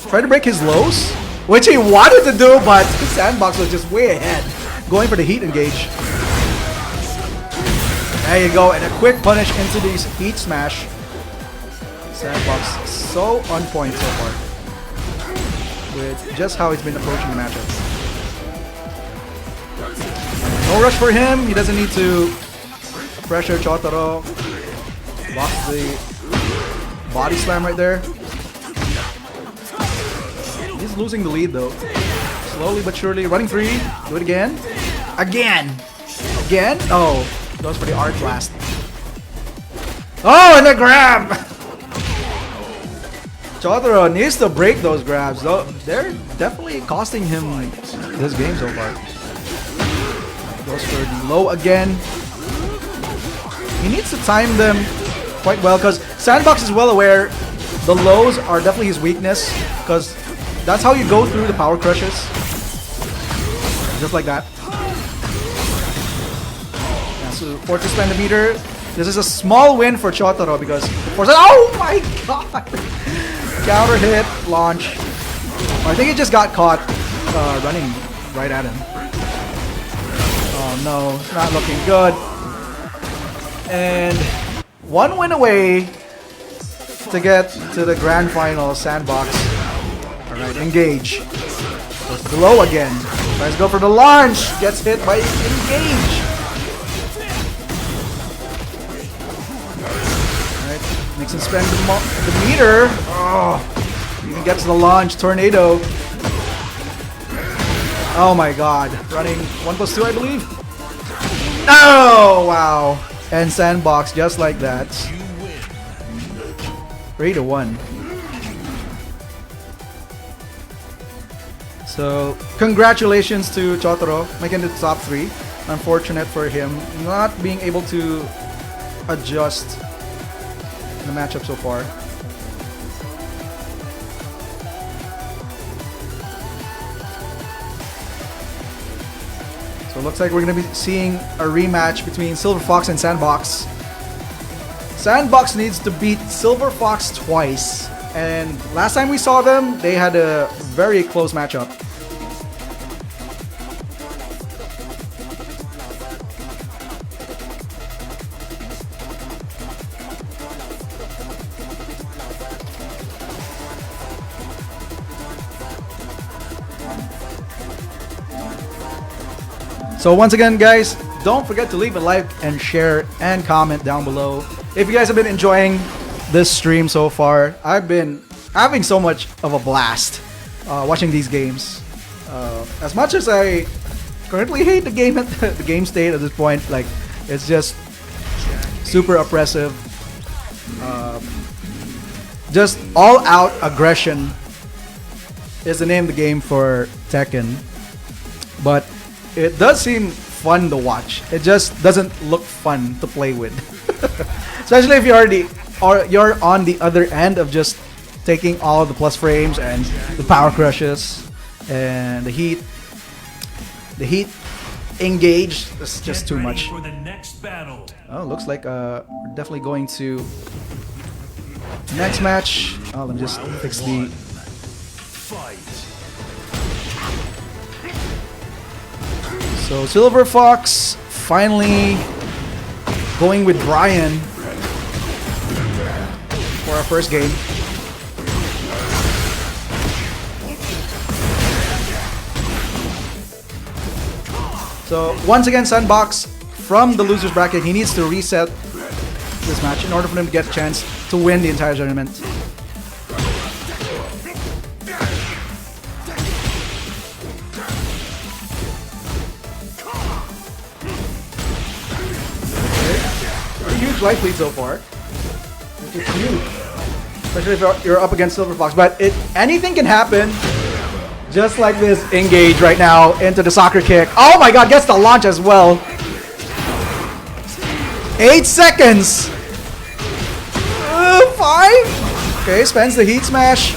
try to break his lows, which he wanted to do, but Sandbox was just way ahead. Going for the heat engage. There you go, and a quick punish into these heat smash. Sandbox so on point so far with just how he's been approaching the matchups. No rush for him. He doesn't need to pressure Jotaro. Blocks the body slam right there. He's losing the lead though. Slowly but surely. Running free. Do it again. Again. Again. Oh. Goes for the arc blast. Oh, and a grab! Chotaro needs to break those grabs, though. They're definitely costing him this game so far. Goes for the low again. He needs to time them quite well because Sandbox is well aware the lows are definitely his weakness because that's how you go through the power crushes. Just like that. Yeah, so forward to spend the meter. This is a small win for Chotaro because oh my god! Counter hit, launch. I think he just got caught running right at him. Oh no, it's not looking good. And one win away to get to the grand final. Sandbox. Alright, engage. Goes below again. Tries to go for the launch. Gets hit by engage. Alright, makes him spend the meter. Oh, even gets the launch. Tornado. Oh my god. Running 1+2, I believe. Oh, wow. And Sandbox just like that. 3-1. So, congratulations to Chotaro making the top 3. Unfortunate for him not being able to adjust the matchup so far. So it looks like we're going to be seeing a rematch between Silver Fox and Sandbox. Sandbox needs to beat Silver Fox twice. And last time we saw them, they had a very close matchup. So once again, guys, don't forget to leave a like and share and comment down below. If you guys have been enjoying this stream so far, I've been having so much of a blast watching these games. As much as I currently hate the game at the game state at this point, like it's just super oppressive. Just all-out aggression is the name of the game for Tekken, but it does seem fun to watch. It just doesn't look fun to play with. Especially if you're on the other end of just taking all the plus frames and the power crushes and the heat engage. It's just too much. For the next battle. Oh, looks like we're definitely going to next match. Oh, let me just fix the Fight. So Silver Fox finally going with Brian for our first game. So once again, Sandbox from the loser's bracket, he needs to reset this match in order for him to get a chance to win the entire tournament. Huge life lead so far, which is huge, especially if you're up against Silver Fox. But anything can happen, just like this engage right now into the soccer kick. Oh my god, gets the launch as well. 8 seconds. 5. Okay, spends the heat smash.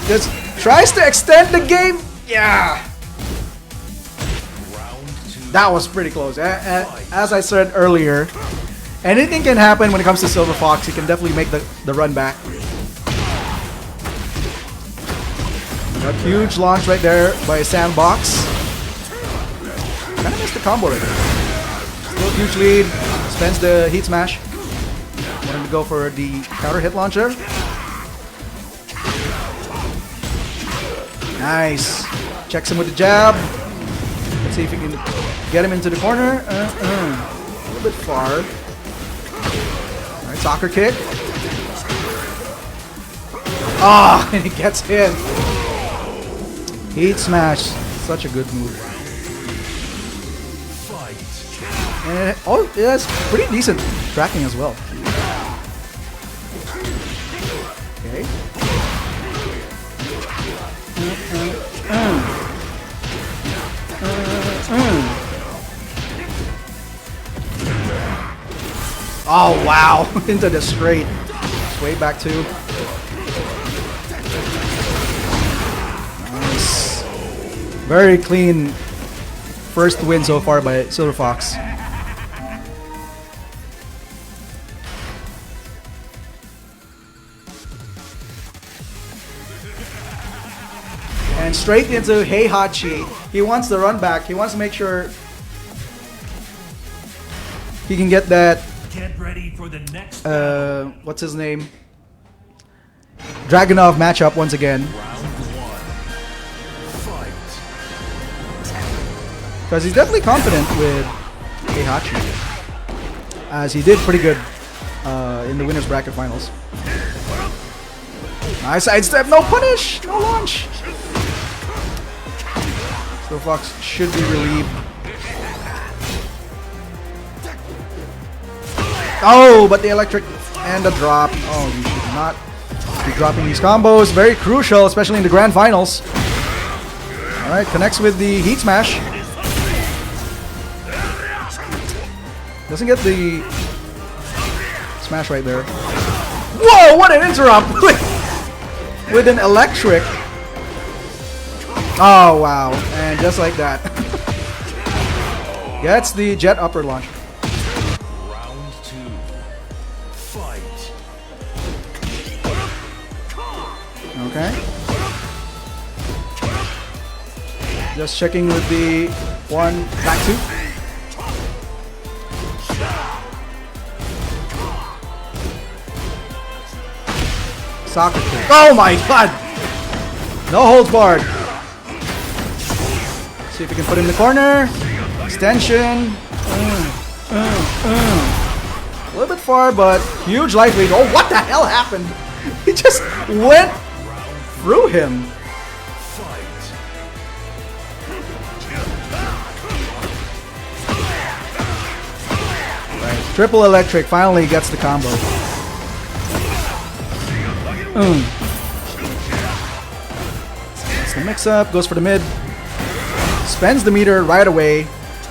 Just tries to extend the game. Yeah. That was pretty close. As I said earlier, anything can happen when it comes to Silver Fox. He can definitely make the run back. A huge launch right there by Sandbox. Kind of missed the combo right there. Still huge lead. Spends the heat smash. Wanting to go for the counter hit launcher. Nice. Checks him with the jab. Let's see if he can get him into the corner. A little bit far. Alright, soccer kick. Ah, and he gets hit. Heat smash. Such a good move. And oh, yeah, it's pretty decent tracking as well. Okay. Oh wow! Into the straight. Way back two. Nice. Very clean first win so far by Silver Fox. And straight into Heihachi. He wants the run back. He wants to make sure he can get that. Get ready for the next What's his name? Dragunov matchup once again. Because he's definitely confident with Heihachi, as he did pretty good in the winners bracket finals. Nice sidestep, no punish, no launch. So Fox should be relieved. Oh, but the electric and the drop. Oh, you should not be dropping these combos. Very crucial, especially in the grand finals. Alright, connects with the heat smash. Doesn't get the smash right there. Whoa, what an interrupt! With an electric. Oh, wow. And just like that. Gets the jet upper launch. Round 2. Fight. Okay. Just checking with the one back two. Soccer kick. Oh my god! No holds barred. See if we can put him in the corner. Extension. A little bit far, but huge life lead. Oh, what the hell happened? He just went through him. Right. Triple electric finally gets the combo. It's the mix up, goes for the mid. Spends the meter right away.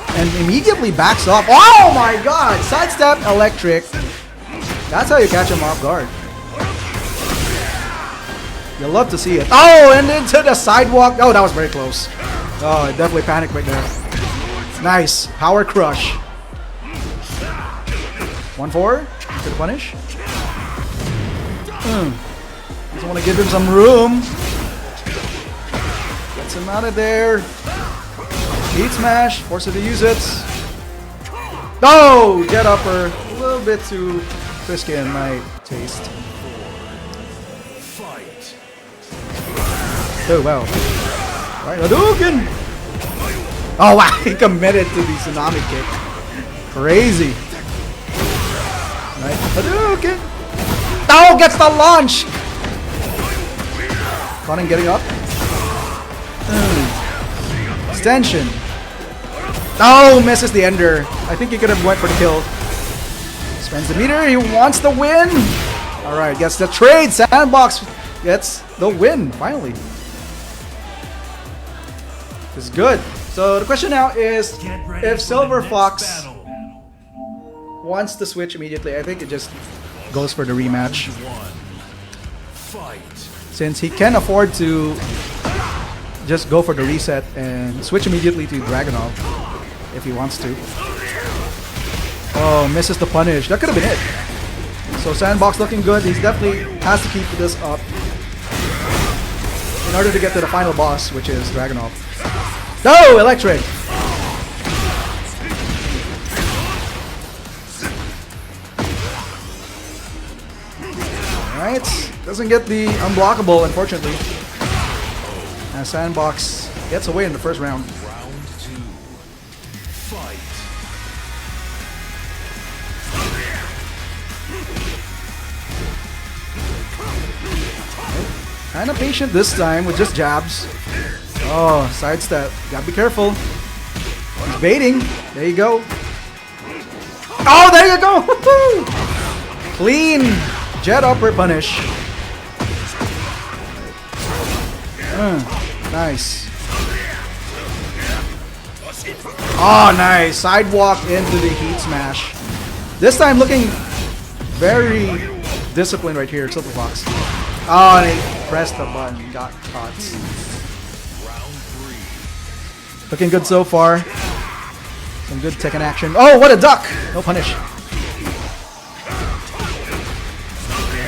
And immediately backs off. Oh my god! Sidestep electric. That's how you catch him off guard. You'll love to see it. Oh, and into the sidewalk. Oh, that was very close. Oh, I definitely panicked right there. Nice. Power crush. 1-4. To the punish. Doesn't want to give him some room. Gets him out of there. Heat smash. Force it to use it. Oh! Jet upper. A little bit too risky in my taste. Oh, wow. Right, Hadouken! Oh, wow. He committed to the tsunami kick. Crazy. Right, Hadouken! Oh, gets the launch! Conan getting up. Extension. Oh, misses the ender. I think he could have went for the kill. Spends the meter. He wants the win. All right, gets the trade. Sandbox gets the win finally. This is good. So the question now is, if Silver Fox wants to switch immediately, I think it just goes for the rematch. Since he can afford to just go for the reset and switch immediately to Dragunov if he wants to. Oh, misses the punish. That could have been it. So Sandbox looking good. He definitely has to keep this up in order to get to the final boss, which is Dragunov. No! Electric! Alright. Doesn't get the unblockable, unfortunately. And Sandbox gets away in the first round. Round 2. Fight. Kind of patient this time with just jabs. Oh, sidestep. Gotta be careful. He's baiting. There you go. Oh, there you go! Clean jet upper punish. Nice. Oh, nice. Sidewalk into the heat smash. This time looking very disciplined right here, Silver Fox. Oh, and he pressed the button. Got caught. Looking good so far. Some good Tekken action. Oh, what a duck! No punish.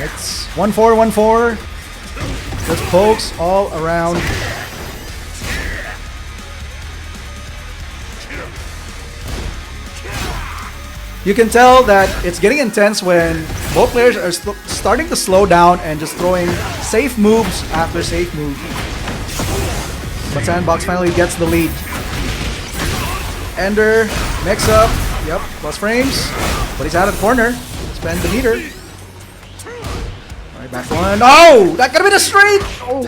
It's 1-4, 1-4. Just pokes all around. You can tell that it's getting intense when both players are starting to slow down and just throwing safe moves after safe move. But Sandbox finally gets the lead. Ender, mix up, yep, plus frames, but he's out of the corner. Spend the meter. Alright, back one. Oh! That could have been a straight! Oh!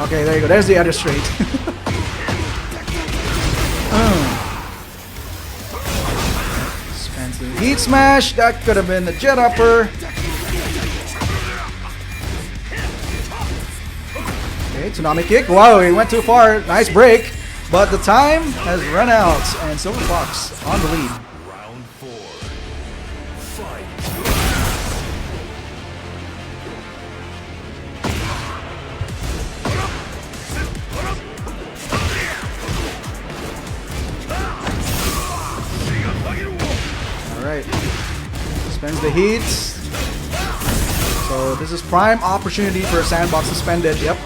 Okay, there you go. There's the other straight. Spends the heat smash. That could have been the jet upper. Okay, tsunami kick. Wow, he went too far. Nice break. But the time has run out, and Silver Fox on the lead. Round 4. Fight. Alright. Spends the heat. So this is prime opportunity for Sandbox to spend it. Yep.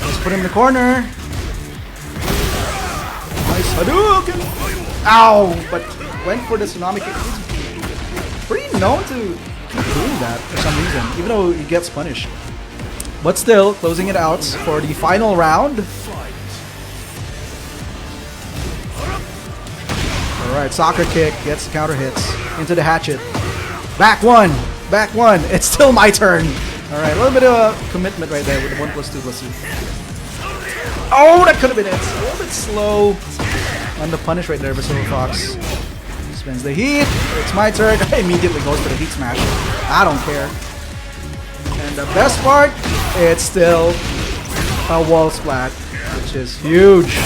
Let's put him in the corner. Nice Hadouken! Ow! But went for the tsunami kick. He's pretty known to keep doing that for some reason, even though he gets punished. But still, closing it out for the final round. Alright, soccer kick gets the counter hits into the hatchet. Back one! Back one! It's still my turn! Alright, a little bit of a commitment right there with the 1+2+2. Oh, that could have been it. A little bit slow on the punish right there for Silver Fox. Spends the heat. It's my turn. Immediately goes for the heat smash. I don't care. And the best part, it's still a wall splat, which is huge.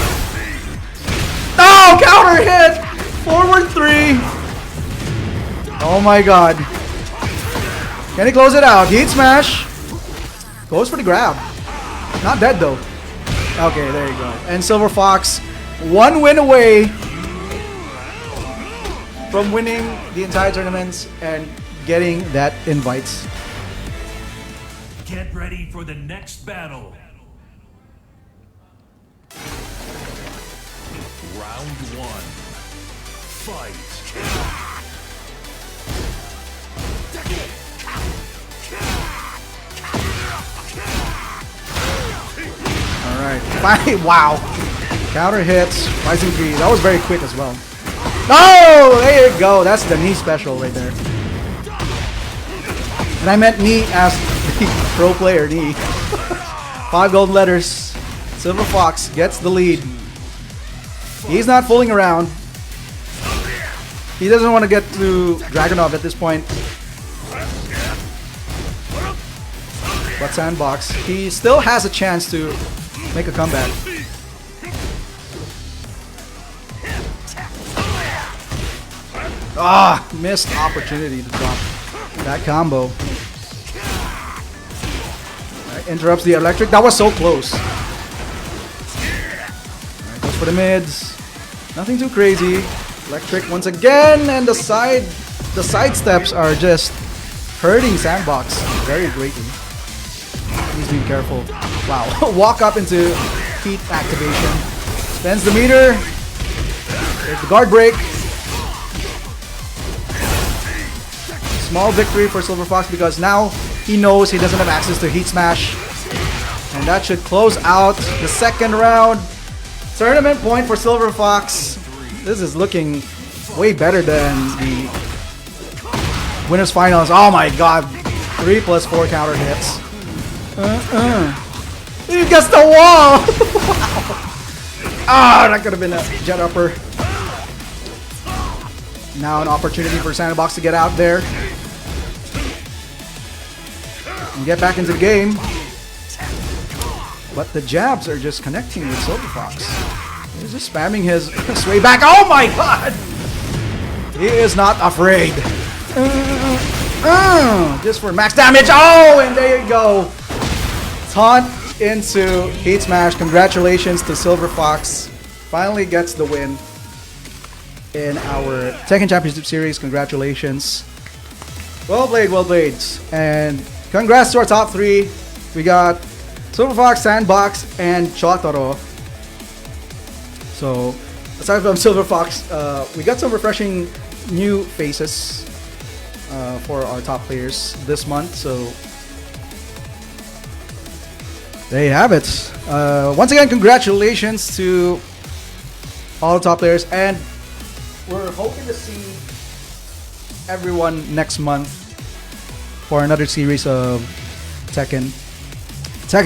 Oh, counter hit! Forward 3. Oh my god. Can he close it out? Heat smash. Goes for the grab. Not dead though. Okay, there you go. And Silver Fox, one win away from winning the entire tournament and getting that invite. Get ready for the next battle. Round 1. Fight. Alright, wow. Counter hits, rising 3. That was very quick as well. Oh, there you go. That's the knee special right there. And I meant knee as the pro player knee. 5 golden letters. Silver Fox gets the lead. He's not fooling around. He doesn't want to get to Dragunov at this point. But Sandbox, he still has a chance to make a comeback. Ah, missed opportunity to drop that combo. Right, interrupts the electric. That was so close. Right, goes for the mids. Nothing too crazy. Electric once again, and the side steps are just hurting Sandbox very greatly. He's being careful. Wow. Walk up into heat activation. Spends the meter. There's the guard break. Small victory for Silver Fox because now he knows he doesn't have access to heat smash. And that should close out the second round. Tournament point for Silver Fox. This is looking way better than the winners finals. Oh my god. 3+4 counter hits. He gets the wall! Ah, that could have been a jet upper. Now an opportunity for Sandbox to get out there and get back into the game. but the jabs are just connecting with Silver Fox. He's just spamming his way back. Oh my god! He is not afraid. Just for max damage. Oh, and there you go. Taunt into Hate Smash. Congratulations to Silver Fox. Finally gets the win in our Tekken Championship Series. Congratulations. Well played, well played. And congrats to our top 3. We got Silver Fox, Sandbox, and Chotaro. So, aside from Silver Fox, we got some refreshing new faces for our top players this month. So, there you have it. Once again, congratulations to all the top players, and we're hoping to see everyone next month for another series of Tekken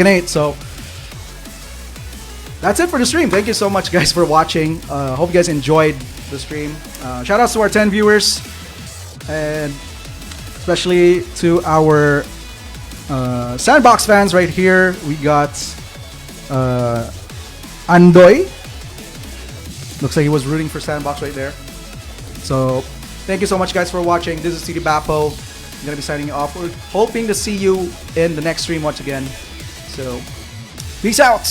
8. So that's it for the stream. Thank you so much, guys, for watching. Hope you guys enjoyed the stream. Shout outs to our 10 viewers, and especially to our Sandbox fans right here. We got Andoy. Looks like he was rooting for Sandbox right there. So thank you so much, guys, for watching. This is CDO. I'm gonna be signing off. We're hoping to see you in the next stream once again. So peace out.